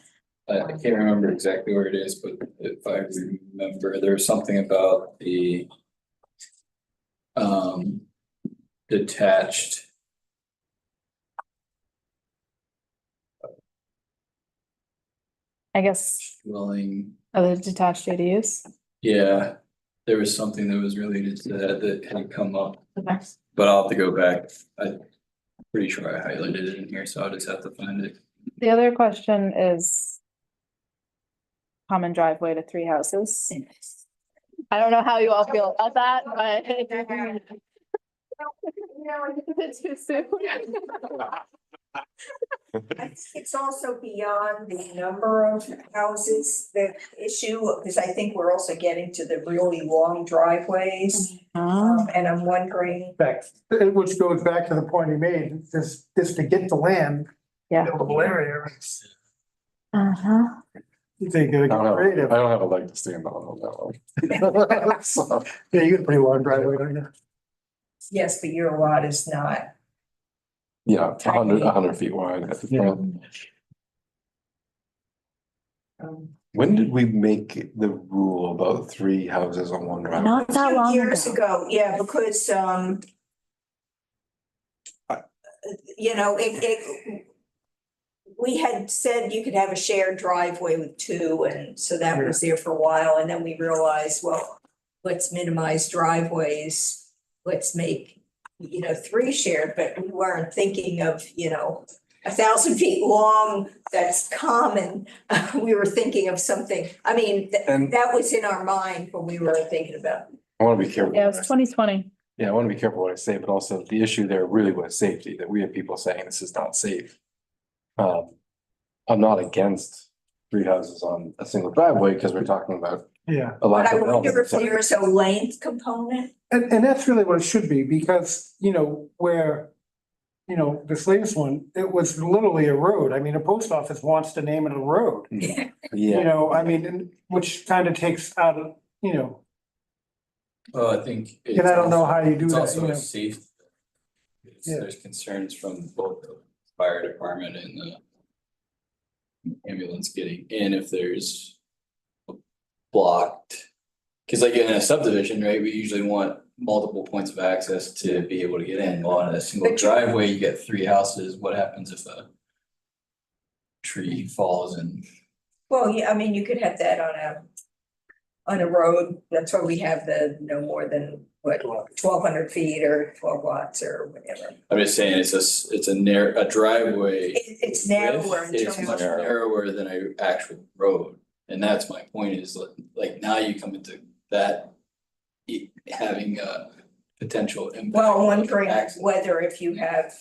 S5: I can't remember exactly where it is, but if I remember, there's something about the detached.
S2: I guess,
S5: Dwelling,
S2: other detached ADUs.
S5: yeah, there was something that was related to that had come up,
S2: Okay.
S5: but I'll have to go back. I'm pretty sure I highlighted it in here, so I'll just have to find it.
S2: The other question is common driveway to 3 houses. I don't know how you all feel about that, but it's too soon.
S6: I think it's also beyond the number of houses, the issue, because I think we're also getting to the really long driveways. And I'm wondering,
S1: Which goes back to the point he made, this to get the land,
S2: Yeah.
S1: buildable area.
S2: Uh-huh.
S1: They gotta
S3: I
S1: get
S3: don't have,
S1: creative.
S3: I don't have a leg to stand on that one. So,
S1: Yeah, you got a pretty long driveway, don't you?
S6: yes, but your lot is not.
S3: yeah, 100 feet wide at the front. When did we make the rule about 3 houses on one driveway?
S2: Not that long
S6: Years
S2: ago.
S6: ago, yeah, because, you know, we had said you could have a shared driveway with 2, and so that was there for a while, and then we realized, well, let's minimize driveways. Let's make, 3 shared, but we weren't thinking of, 1,000 feet long, that's common. We were thinking of something, I mean,
S3: And-
S6: that was in our mind when we were thinking about.
S3: I wanna be careful.
S2: Yeah, it's 2020.
S3: Yeah, I wanna be careful what I say, but also the issue there really was safety, that we have people saying this is not safe. I'm not against 3 houses on a single driveway, because we're talking about
S1: Yeah,
S3: a lot
S6: But I
S3: of
S6: wonder
S3: development.
S6: if there's a length component.
S1: and that's really what it should be, because, where, this latest one, it was literally a road. I mean, a post office wants to name it a road.
S3: Yeah,
S1: I mean, which kind of takes out of,
S5: Well, I think.
S1: and I don't know how you do
S5: It's
S1: that,
S5: also a safe.
S1: Yeah.
S5: There's concerns from both the fire department and the ambulance getting in if there's blocked. Cause like in a subdivision, right, we usually want multiple points of access to be able to get in. Well, on a single
S6: But you-
S5: driveway, you get 3 houses. What happens if a tree falls and
S6: Well, yeah, I mean, you could have that on a road, that's why we have the no more than, what, 1,200 feet or 12 lots or whatever.
S5: I'm just saying, it's a driveway.
S6: It's narrower in
S5: It's
S6: terms
S5: much
S6: of,
S5: narrower than a actual road, and that's my point is like now you come into that. Having a potential impact.
S6: well,
S5: on
S6: wondering
S5: access.
S6: whether if you have.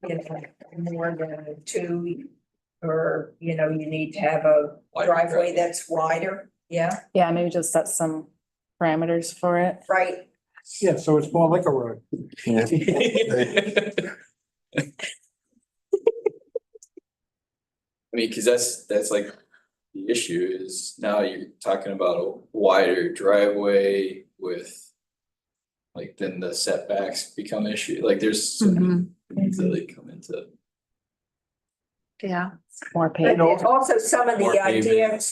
S6: You know, more than 2, or, you need to have a
S5: Wider
S6: driveway that's wider, yeah,
S2: Yeah, maybe just set some parameters for it.
S6: right?
S1: Yeah, so it's more like a road.
S5: I mean, cause that's like the issue is now you're talking about a wider driveway with. Like then the setbacks become issue, like there's so many things that they come into.
S4: Yeah.
S2: More
S6: But
S2: paved.
S6: then also some of
S5: More
S6: the
S5: pavement,
S6: ideas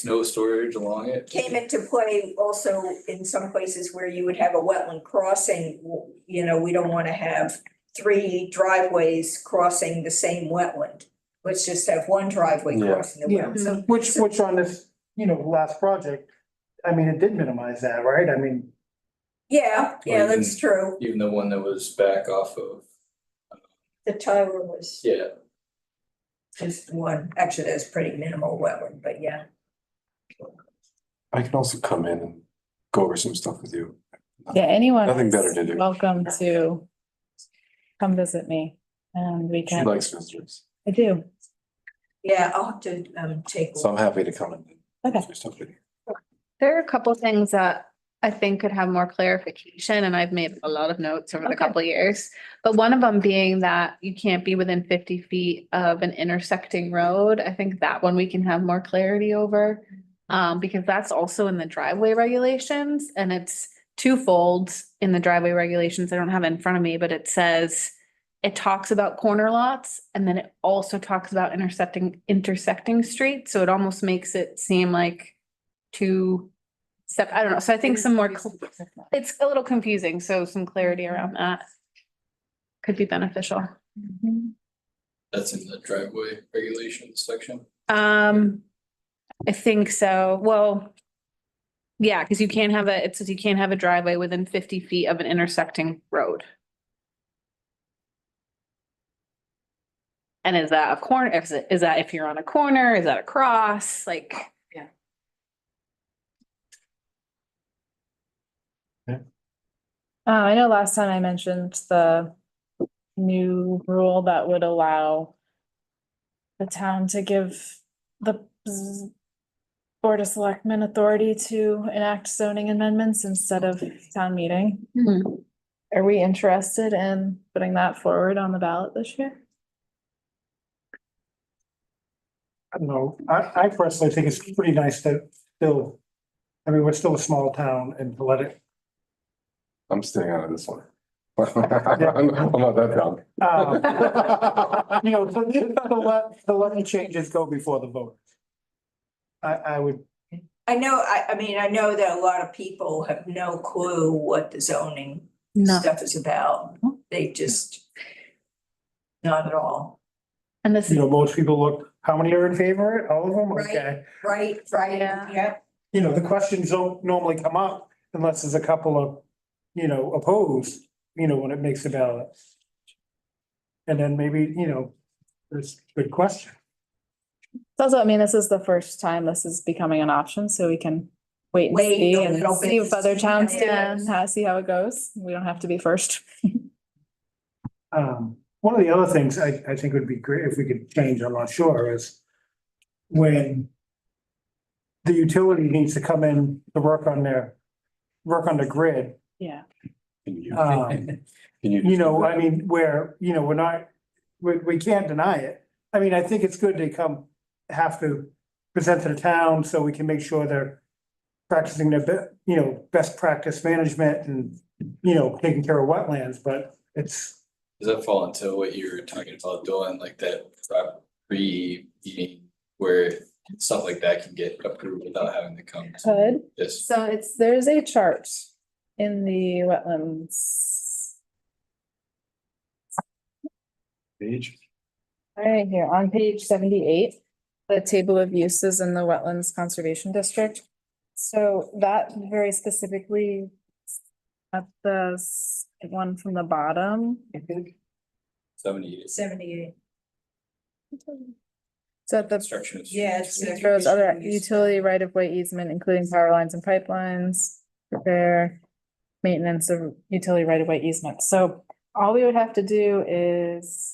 S5: snow storage along it.
S6: came into play also in some places where you would have a wetland crossing. We don't want to have 3 driveways crossing the same wetland. Let's just have one driveway
S3: Yeah.
S6: crossing the
S1: Yeah.
S6: wetland. So
S1: Which on this, last project, I mean, it did minimize that, right? I mean,
S6: yeah,
S5: Well,
S6: that's true.
S5: Even the one that was back off of,
S6: The Tyler was
S5: yeah,
S6: just one, actually, that's pretty minimal wetland, but yeah.
S3: I can also come in and go over some stuff with you.
S2: Yeah, anyone.
S3: Nothing better
S2: is
S3: to do.
S2: Welcome to come visit me and we
S3: She
S2: can,
S3: likes visitors,
S2: I do.
S6: Yeah, I'll have to take. a
S3: so I'm happy to come in.
S2: Okay.
S3: Do stuff with you.
S4: There are a couple things that I think could have more clarification, and I've made a lot of notes over the
S2: Okay.
S4: couple of years. But one of them being that you can't be within 50 feet of an intersecting road. I think that one we can have more clarity over. Because that's also in the driveway regulations, and it's twofold in the driveway regulations. I don't have it in front of me, but it says it talks about corner lots, and then it also talks about intersecting streets. So it almost makes it seem like two I don't know. So I think some more, it's a little confusing. So some clarity around that could be beneficial.
S5: that's in the driveway regulations section.
S4: I think so. Well, yeah, because you can't have it says you can't have a driveway within 50 feet of an intersecting road. And is that a corner? Is that if you're on a corner? Is that a cross? Like, yeah.
S2: I know last time I mentioned the new rule that would allow the town to give the Board of Selectmen authority to enact zoning amendments instead of town meeting. Are we interested in putting that forward on the ballot this year?
S1: I don't know, I personally think it's pretty nice to still, I mean, we're still a small town and to let it.
S3: I'm staying out of this one. I'm not that dumb.
S1: To let the changes go before the vote. I would,
S6: I know that a lot of people have no clue what the zoning
S4: No.
S6: stuff is about. They just, not at all.
S4: And this is,
S1: most people look, how many are in favor of it? All of them?
S6: Right.
S1: Okay.
S6: Right,
S4: Yeah.
S6: yeah.
S1: The questions don't normally come up unless there's a couple of, opposed, when it makes the ballot. And then maybe, there's a good question.
S2: It's also, I mean, this is the first time this is becoming an option, so we can wait and
S6: Wait
S2: see
S6: a
S2: and
S6: little
S2: see
S6: bit
S2: if other
S6: to see
S2: towns
S6: how
S2: do
S6: it
S2: and
S6: goes.
S2: see how it goes. We don't have to be first.
S1: One of the other things I think would be great if we could change, I'm not sure, is when the utility needs to come in to work on the grid.
S2: Yeah.
S3: Can you-
S1: Um,
S3: can you just do that?
S1: I mean, where, we're not, we can't deny it. I mean, I think it's good to have to present to the town so we can make sure they're practicing their, best practice management and, taking care of wetlands, but it's,
S5: Does that fall into what you were talking about doing, like that pre meeting where stuff like that can get approved without having to come to
S2: Could.
S5: this.
S2: So there's a chart in the wetlands.
S3: Page.
S2: Right here on page 78, the table of uses in the Wetlands Conservation District. So that very specifically at the one from the bottom.
S5: 78
S6: 78.
S2: So at the
S5: construction. is-
S6: Yeah, it's.
S2: those other utility right of way easement, including power lines and pipelines, repair, maintenance of utility right of way easement. So all we would have to do is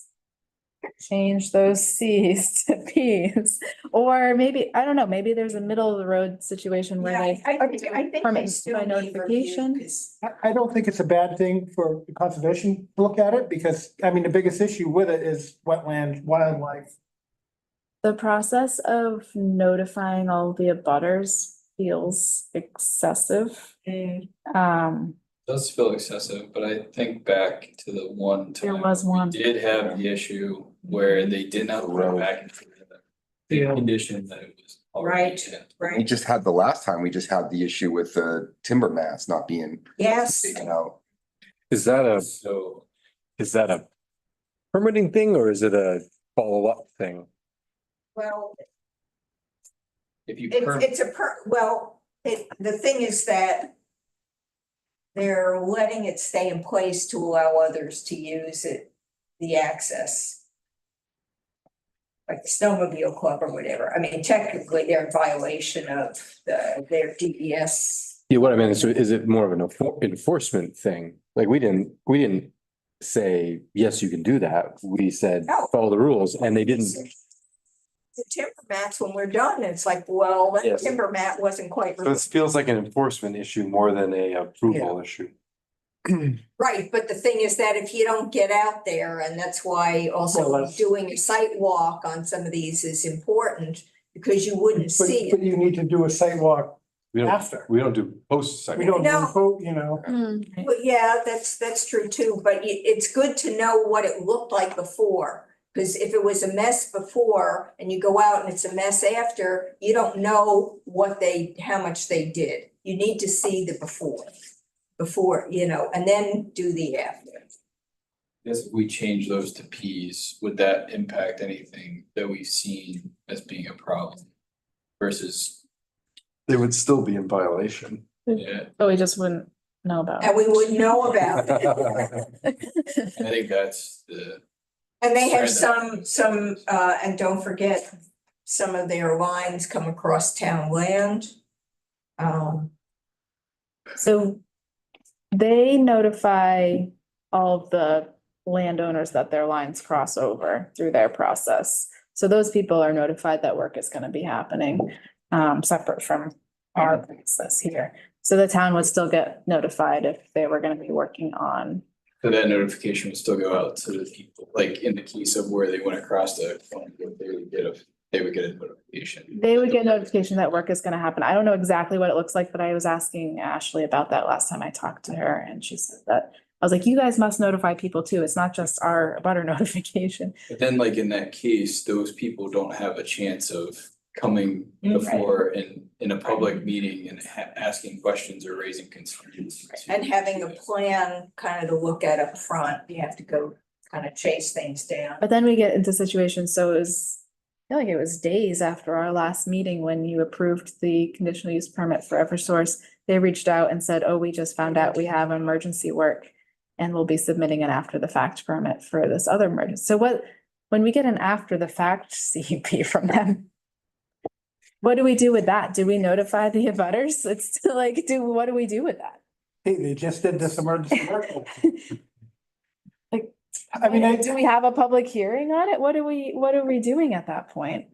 S2: change those Cs to Ps, or maybe, I don't know, maybe there's a middle of the road situation where they.
S6: I think they
S2: permit
S6: still
S2: by
S6: need review,
S2: notification.
S6: 'cause
S1: I don't think it's a bad thing for the conservation to look at it, because, I mean, the biggest issue with it is wetland wildlife.
S2: The process of notifying all the abutters feels excessive.
S5: Does feel excessive, but I think back to the one time.
S2: There was one.
S5: We did have the issue where they did not put it back into the
S1: Yeah.
S5: condition that it was. already in.
S8: We
S6: right,
S8: just had the last time, we just had the issue with the timber mats not being
S6: yes,
S8: taken out.
S3: Is that
S5: So
S3: a permitting thing or is it a follow-up thing?
S6: well,
S5: if you.
S6: it's the thing is that they're letting it stay in place to allow others to use it, the access. Like the snowmobile club or whatever. I mean, technically, they're in violation of their DES.
S3: Yeah, what I mean is it more of an enforcement thing? Like we didn't say, yes, you can do that. We said,
S6: No.
S3: follow the rules, and they didn't.
S6: The timber mats, when we're done, it's like, well, that
S3: Yes.
S6: timber mat wasn't quite.
S3: So this feels like an enforcement issue more than a approval issue.
S6: Right, but the thing is that if you don't get out there, and that's why
S1: Well,
S6: also
S1: that's-
S6: doing a site walk on some of these is important, because you wouldn't see
S1: But
S6: it.
S1: you need to do a site walk
S3: We don't,
S1: after.
S3: we don't do post.
S1: We don't,
S6: No.
S1: you know,
S6: Well, yeah, that's true too, but it's good to know what it looked like before. Because if it was a mess before and you go out and it's a mess after, you don't know how much they did. You need to see the before, and then do the after.
S5: Yes, if we change those to Ps, would that impact anything that we've seen as being a problem? Versus,
S3: They would still be in violation.
S5: yeah,
S2: But we just wouldn't know about.
S6: And we wouldn't know about it.
S5: I think that's the.
S6: And they have
S5: Sorry,
S6: some, and don't forget, some of their lines come across town land.
S2: So they notify all of the landowners that their lines cross over through their process. So those people are notified that work is gonna be happening, separate from our process here. So the town would still get notified if they were gonna be working on.
S5: So that notification would still go out to the people, like in the case of where they went across the, they would get a notification.
S2: They would get notification that work is gonna happen. I don't know exactly what it looks like, but I was asking Ashley about that last time I talked to her, and she said that, I was like, you guys must notify people too. It's not just our butter notification.
S5: But then like in that case, those people don't have a chance of coming before in a public meeting and asking questions or raising concerns.
S6: And having a plan kind of to look at up front, you have to go kind of chase things down.
S2: But then we get into situations, so it was, I feel like it was days after our last meeting when you approved the conditional use permit for Eversource. They reached out and said, oh, we just found out we have emergency work and we'll be submitting an after the fact permit for this other emergency. So when we get an after the fact CUP from them, what do we do with that? Do we notify the abutters? It's like, what do we do with that?
S1: hey, they just did this emergency work.
S2: Like,
S1: I mean,
S2: do we have a public hearing on it? What are we doing at that point?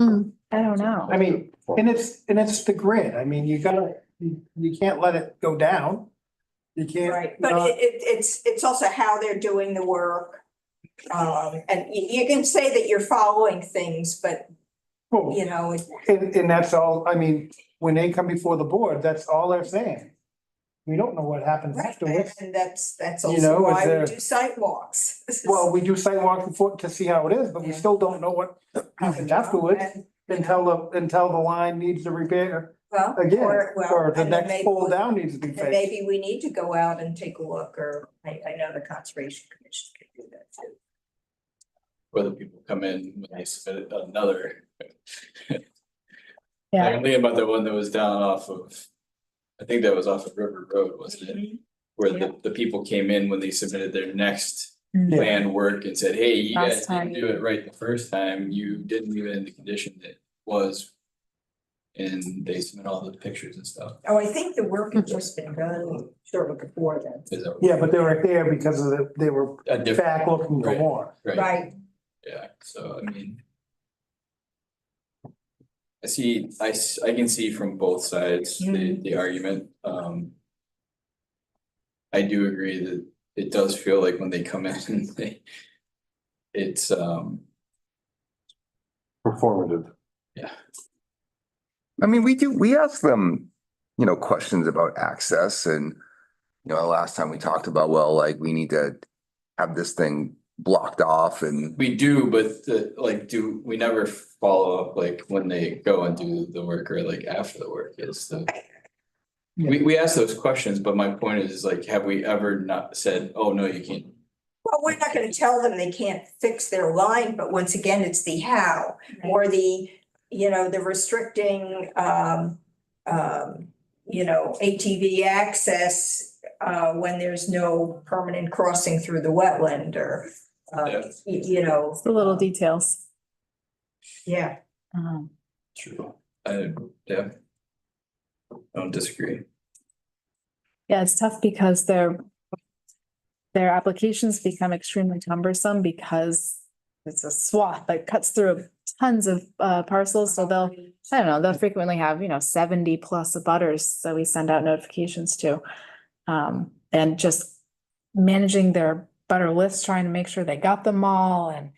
S4: Mm.
S2: I don't know.
S1: I mean, and it's the grid. I mean, you can't let it go down. You can't.
S6: Right, but it's also how they're doing the work. And you can say that you're following things, but
S1: Cool.
S6: it-
S1: And that's all, I mean, when they come before the board, that's all they're saying. We don't know what happens
S6: Right,
S1: afterwards.
S6: and that's
S1: You
S6: also
S1: know, is
S6: why
S1: there-
S6: we do sidewalks.
S1: Well, we do sidewalk before to see how it is, but we
S6: Yeah.
S1: still don't know what happens afterwards until the line needs to repair
S6: Well,
S1: again,
S6: well,
S1: or the
S6: and then
S1: next
S6: maybe
S1: pull
S6: we-
S1: down needs to be
S6: And
S1: fixed.
S6: maybe we need to go out and take a look, or I know the Conservation Commission could do that too.
S5: Whether people come in when they submit another.
S2: Yeah.
S5: I'm thinking about the one that was down off of, I think that was off of River Road, wasn't it? Where the people came in when they submitted their next
S2: Mm.
S5: plan work and said, hey, you
S2: Last
S5: guys
S2: time.
S5: didn't do it right the first time, you didn't leave it in the condition that was. And they submit all the pictures and stuff.
S6: Oh, I think the work had just been done shortly before then.
S5: Is that-
S1: Yeah, but they were there because they were
S5: A different,
S1: back looking for
S5: Right.
S1: more.
S5: right,
S6: Right,
S5: yeah, so I mean. I can see from both sides the argument, I do agree that it does feel like when they come in and it's,
S3: Performative.
S8: I mean, we ask them, questions about access and, last time we talked about, well, like, we need to have this thing blocked off and,
S5: we do, but we never follow up like when they go and do the work or like after the work is the. We ask those questions, but my point is like, have we ever not said, oh, no, you can't?
S6: well, we're not gonna tell them they can't fix their line, but once again, it's the how, or the, the restricting, ATV access, when there's no permanent crossing through the wetland or,
S5: Yeah.
S2: It's the little details.
S6: yeah.
S5: True. Yeah. I don't disagree.
S2: Yeah, it's tough because their applications become extremely cumbersome because it's a swath that cuts through tons of parcels, so they'll frequently have, 70 plus abutters that we send out notifications to. And just managing their butter list, trying to make sure they got them all, and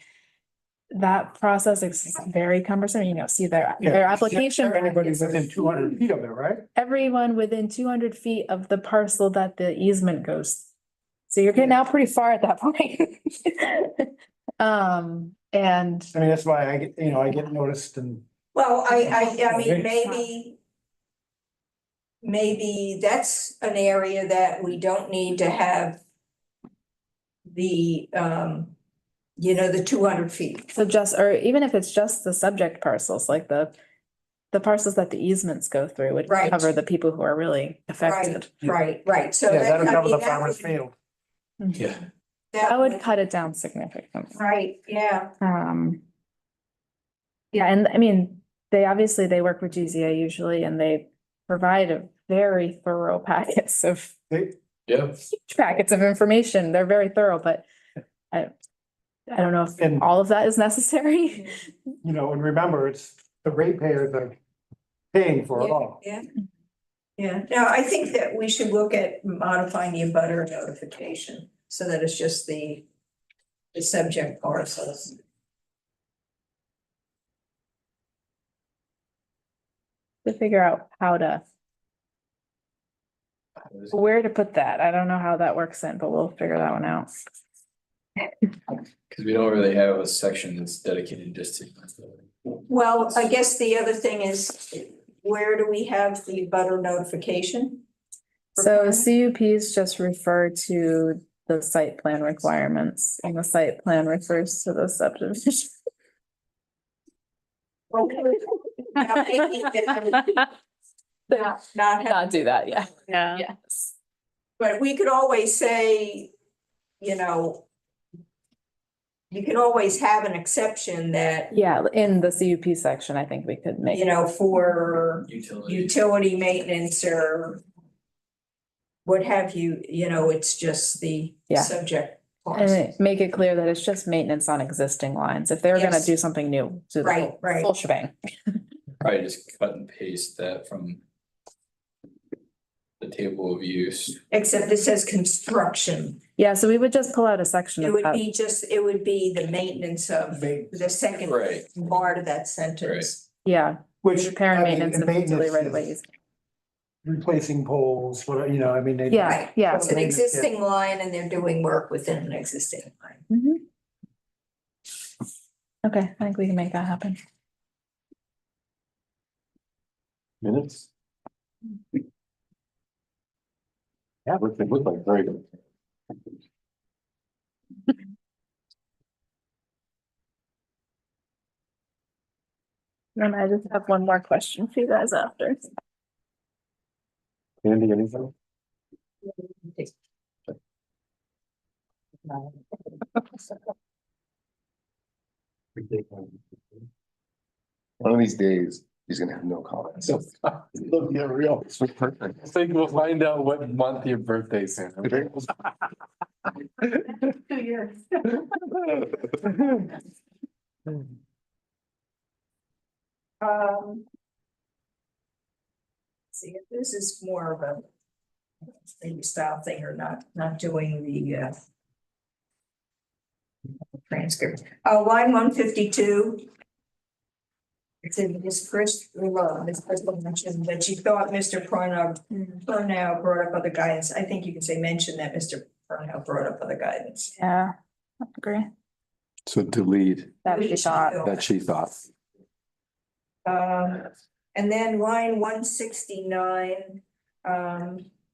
S2: that process is very cumbersome, see their application.
S1: Everybody's within 200 feet of it, right?
S2: Everyone within 200 feet of the parcel that the easement goes. So you're getting out pretty far at that point. And
S1: I mean, that's why I get noticed and.
S6: Well, I mean, maybe that's an area that we don't need to have the, the 200 feet.
S2: so or even if it's just the subject parcels, like the parcels that the easements go through would
S6: Right.
S2: cover the people who are really affected.
S6: Right, so.
S1: Yeah,
S6: that-
S1: that'll
S6: I
S1: cover
S6: mean,
S1: the farmer's field.
S5: Yeah.
S2: That would cut it down significantly.
S6: Right, yeah,
S2: Yeah, and I mean, they work with GZA usually, and they provide a very thorough packets of
S5: Yeah.
S2: huge packets of information. They're very thorough, but I don't know if
S1: And-
S2: all of that is necessary.
S1: And remember, it's the ratepayers that are paying for it all.
S6: yeah. Yeah, now I think that we should look at modifying the abutter notification so that it's just the subject parcels.
S2: To figure out where to put that. I don't know how that works in, but we'll figure that one out.
S5: Cause we don't really have a section that's dedicated just to.
S6: Well, I guess the other thing is, where do we have the butter notification?
S2: So CUPs just refer to the site plan requirements, and the site plan refers to the subdivision.
S6: Now, maybe that- Not have,
S2: Not do that, yeah.
S4: Yeah.
S2: Yes.
S6: but we could always say, you can always have an exception that,
S2: Yeah, in the CUP section, I think we could make.
S6: for
S5: Utility.
S6: utility maintenance or what have you, it's just the
S2: Yeah.
S6: subject.
S2: And
S6: parcels.
S2: make it clear that it's just maintenance on existing lines. If they're gonna
S6: Yes.
S2: do something new, do the
S6: Right,
S2: whole-
S6: right.
S2: full shebang.
S5: Probably just cut and paste that from. The table of use.
S6: Except it says construction.
S2: Yeah, so we would just pull out a section
S6: It
S2: of
S6: would
S2: that.
S6: it would be the maintenance of the second
S5: Right.
S6: part of that sentence.
S2: Yeah,
S1: Which.
S2: repair and
S1: I mean,
S2: maintenance of utility right of
S1: is-
S2: ways.
S1: replacing poles, what, you know, I mean, they.
S2: Yeah,
S6: Right.
S2: yeah.
S6: It's an existing line and they're doing work within an existing line.
S2: Mhm. Okay, I think we can make that happen.
S3: Minutes? Yeah, they look like very good.
S2: Then I just have one more question for you guys after.
S3: Andy, anything?
S8: One of these days, he's gonna have no comments.
S3: It'll be a real. I think we'll find out what month your birthday's in. Okay?
S2: 2 years.
S6: See, if this is more of a maybe style thing or not doing the transcript. Line 152. It said Ms. Crystal mentioned that she thought Mr. Purnell brought up other guidance. I think you can say mention that Mr. Purnell brought up other guidance.
S2: Yeah, I agree.
S3: So delete
S2: That she thought.
S3: that she thought.
S6: And then line 169,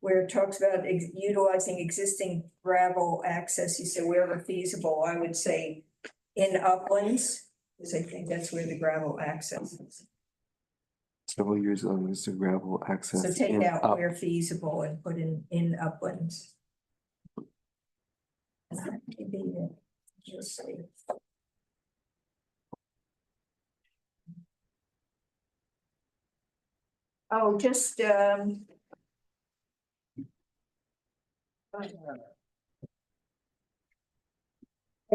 S6: where it talks about utilizing existing gravel access, you said wherever feasible, I would say in uplands, because I think that's where the gravel access is.
S3: Several years ago, Mr. Gravel access.
S6: So take
S3: in
S6: out
S3: up-
S6: where feasible and put in uplands. Maybe, just say. Oh, just, I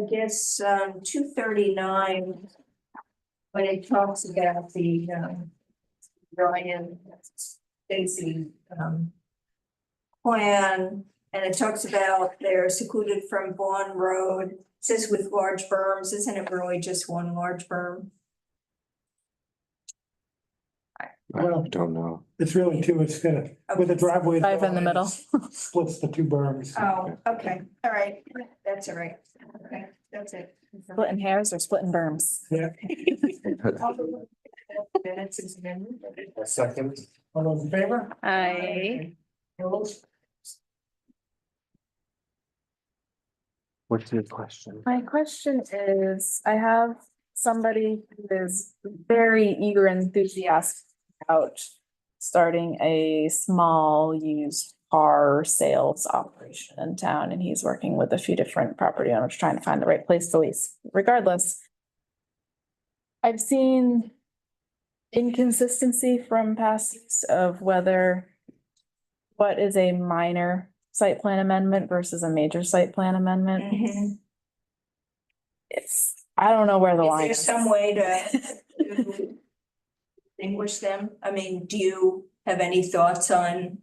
S6: guess, 239. When it talks about the, Ryan Stacy, plan, and it talks about they're secluded from Vaughan Road, it says with large berms, isn't it really just one large berm?
S3: I don't know.
S1: It's really two, it's gonna, with the driveway.
S2: Five in the middle.
S1: Splits the two berms.
S6: Oh, okay, all right, that's all right, okay, that's it.
S2: Splitting hairs or splitting berms?
S1: Yeah.
S6: Minutes is amendment.
S3: A second.
S1: All those in favor?
S6: Opposed?
S3: What's your question?
S2: My question is, I have somebody who is very eager and enthusiastic about starting a small used car sales operation in town, and he's working with a few different property owners trying to find the right place to lease. Regardless, I've seen inconsistency from past use of whether what is a minor site plan amendment versus a major site plan amendment.
S6: Mhm.
S2: I don't know where the
S6: Is
S2: line
S6: there
S2: is.
S6: some way to distinguish them? I mean, do you have any thoughts on?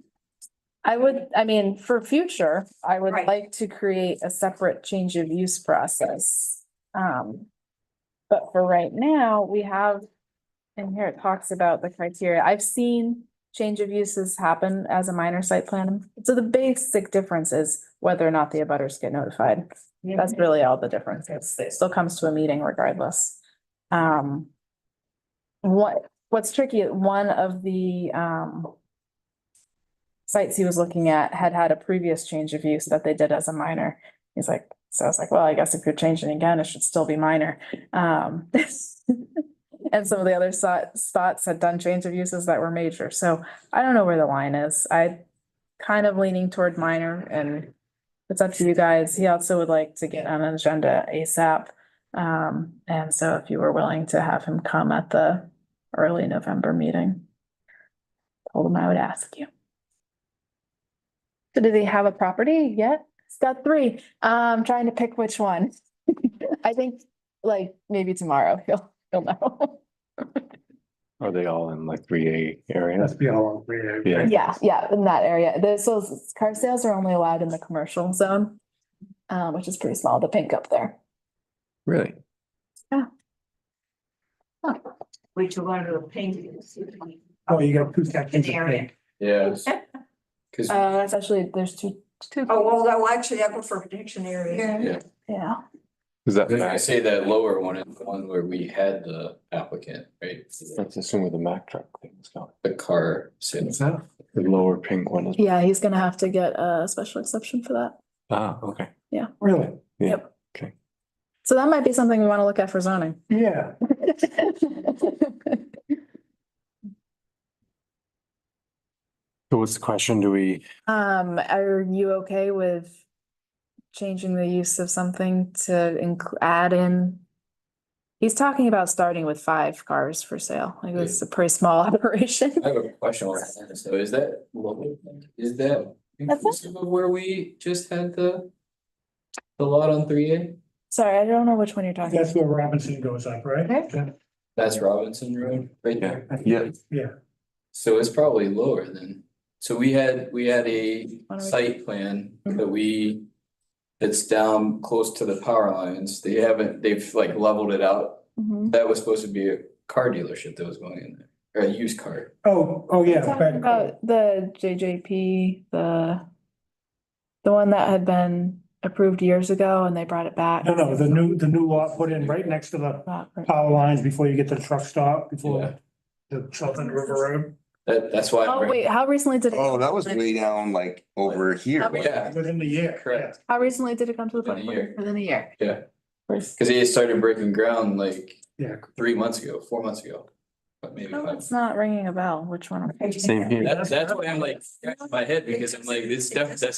S2: I mean, for future, I would
S6: Right.
S2: like to create a separate change of use process. But for right now, we have, and here it talks about the criteria. I've seen change of uses happen as a minor site plan. So the basic difference is whether or not the abutters get notified. That's really all the difference is. It still comes to a meeting regardless. What's tricky, one of the, sites he was looking at had a previous change of use that they did as a minor. He's like, so I was like, well, I guess if you're changing again, it should still be minor. And some of the other spots had done change of uses that were major. So I don't know where the line is. I kind of leaning toward minor, and it's up to you guys. He also would like to get on an agenda ASAP. And so if you were willing to have him come at the early November meeting, told him I would ask you. So does he have a property yet? He's got 3. I'm trying to pick which one. I think like maybe tomorrow he'll know.
S3: Are they all in like 3A area?
S1: Must be all over.
S3: Yeah.
S2: Yeah, in that area. So car sales are only allowed in the commercial zone, which is pretty small, the pink up there.
S3: Really?
S6: Wait till one of the pink.
S1: Oh, you got 2 sections.
S6: An area.
S5: Yeah. Cause,
S2: That's actually, there's two.
S6: Oh, well, actually, aquifer protection area.
S5: yeah,
S2: Yeah.
S3: Is that,
S5: then I say that lower one is the one where we had the applicant, right?
S3: let's assume where the Mack truck thing is going.
S5: The car sales.
S1: So,
S3: The lower pink one is.
S2: Yeah, he's gonna have to get a special exception for that.
S3: Ah, okay.
S1: really,
S3: Yeah.
S2: Yep.
S3: Okay.
S2: So that might be something we want to look at for zoning.
S1: yeah,
S3: So what's the question? Do we,
S2: Are you okay with changing the use of something to add in? He's talking about starting with 5 cars for sale. Like it's a pretty small operation.
S5: I have a question on that, so is that, is that inclusive of where we just had the lot on 3A?
S2: Sorry, I don't know which one you're talking
S1: that's
S2: about.
S1: where Robinson goes up, right?
S5: That's Robinson Road, right there.
S3: yeah,
S1: Yeah,
S5: So it's probably lower than, so we had a
S2: Why don't we-
S5: site plan that it's down close to the power lines. They've like leveled it out.
S2: Mhm.
S5: That was supposed to be a car dealership that was going in there, or a used car.
S1: oh, yeah.
S2: Talking
S1: back-
S2: about the JJP, the one that had been approved years ago and they brought it back.
S1: No, the new lot put in right next to the
S2: Not right.
S1: power lines before you get to the truck stop,
S5: Yeah.
S1: before the Southern River Road.
S5: That's why.
S2: Oh, wait, how recently did it?
S8: Oh, that was way down like over here.
S5: Yeah,
S1: Within the year.
S5: correct.
S2: How recently did it come to the
S5: Within a
S2: planning board?
S5: year.
S2: Within a year.
S5: Yeah, cause they started breaking ground like
S1: Yeah.
S5: 3 months ago, 4 months ago. But maybe
S2: No,
S5: 5.
S2: it's not ringing a bell. Which one?
S3: same here.
S5: That's why I'm like, scratching my head because I'm like, that's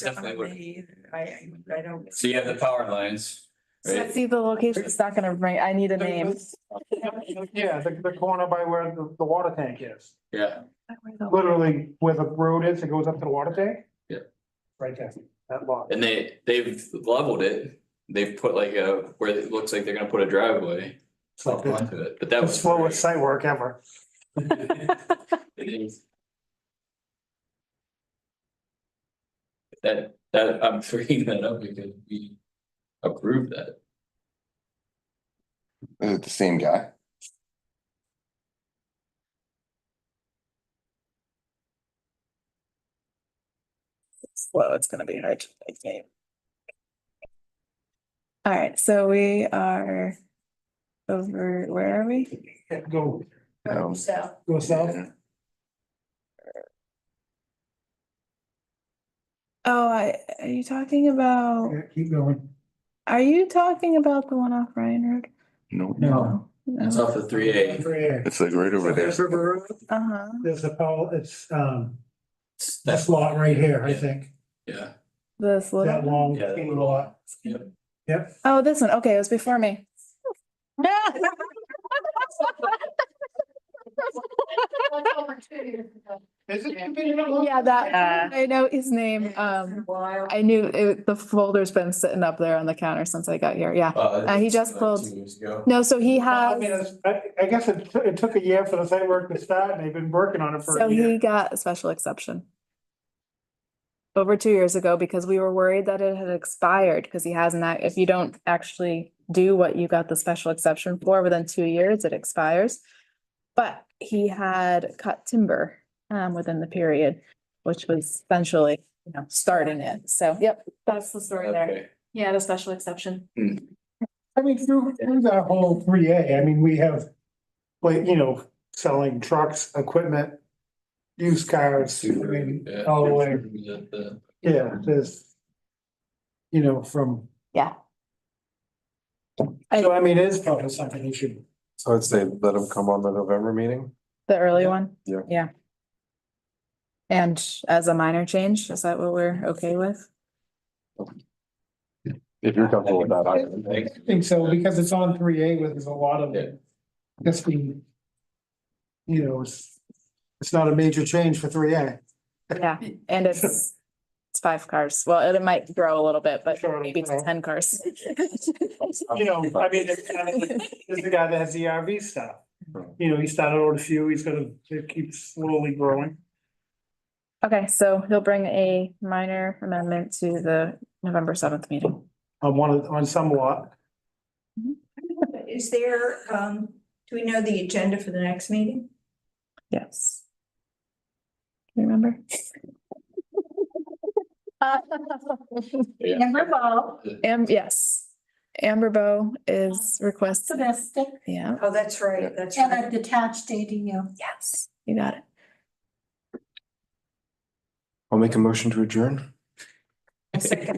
S5: definitely what.
S6: I don't.
S5: So you have the power lines,
S2: So
S5: right?
S2: see, the location is not gonna ring, I need a name.
S1: Yeah, the corner by where the water tank is.
S5: Yeah,
S1: Literally where the road is, it goes up to the water tank.
S5: Yeah.
S1: Right there, that lot.
S5: and they've leveled it. They've put like where it looks like they're gonna put a driveway
S1: It's like the
S5: onto it, but that
S1: the
S5: was.
S1: slowest site work ever.
S5: It is. That I'm bringing that up because we approved that.
S8: Is it the same guy?
S2: Slow, it's gonna be hard to name. All right, so we are over, where are we?
S1: Go,
S6: So,
S1: go south.
S2: Oh, are you talking about,
S1: Yeah, keep going.
S2: are you talking about the one off Ryan Road?
S8: No.
S1: No.
S5: It's off of 3A.
S8: It's like right over there.
S1: There's River Road,
S2: Uh-huh.
S1: there's a power, it's,
S5: That's,
S1: this lot right here, I think,
S5: yeah.
S2: This
S1: that
S2: little,
S1: long
S5: Yeah, that
S1: skinny
S5: little-
S1: lot.
S5: Yep.
S1: Yep,
S2: oh, this one, okay, it was before me.
S1: is it?
S2: Yeah, that, I know his name, I knew it, the folder's been sitting up there on the counter since I got here, yeah. He just
S5: like
S2: pulled-
S5: 2 years ago.
S2: No, so he
S1: I mean,
S2: has,
S1: I guess it took a year for the site work to start, and they've been working on it for
S2: so
S1: a
S2: he
S1: year.
S2: got a special exception. Over 2 years ago, because we were worried that it had expired, because he hasn't, if you don't actually do what you got the special exception for within 2 years, it expires. But he had cut timber within the period, which was essentially, starting it. So, yep, that's the story there.
S5: Okay.
S2: Yeah, the special exception.
S1: I mean, through that whole 3A, I mean, we have, like, selling trucks, equipment, used cars, I mean,
S5: Yeah.
S1: all the way,
S5: The-
S1: yeah, there's, from,
S2: Yeah.
S1: so I mean, it is probably something you should,
S3: So I'd say let them come on the November meeting.
S2: The early one?
S3: Yeah.
S2: Yeah. And as a minor change, is that what we're okay with?
S3: If you're comfortable with that.
S1: I think so, because it's on 3A where there's a lot of,
S5: Yeah.
S1: this being, it's not a major change for 3A.
S2: Yeah, and it's 5 cars. Well, it might grow a little bit, but
S1: Sure, it'll
S2: maybe it's
S1: grow.
S2: 10 cars.
S1: I mean, it's kind of like, there's the guy that has the RV stuff. He started with a few, it keeps slowly growing.
S2: Okay, so he'll bring a minor amendment to the November 7th meeting.
S1: On some lot.
S6: is there, do we know the agenda for the next meeting?
S2: Yes. Remember?
S10: Amber
S11: Bow.
S2: Yes, Amber Bow is requested.
S11: Domestic
S2: Yeah,
S6: Oh, that's right, that's
S11: and
S6: right.
S11: a detached ADU.
S2: yes, you got it.
S3: I'll make a motion to adjourn.
S6: Second.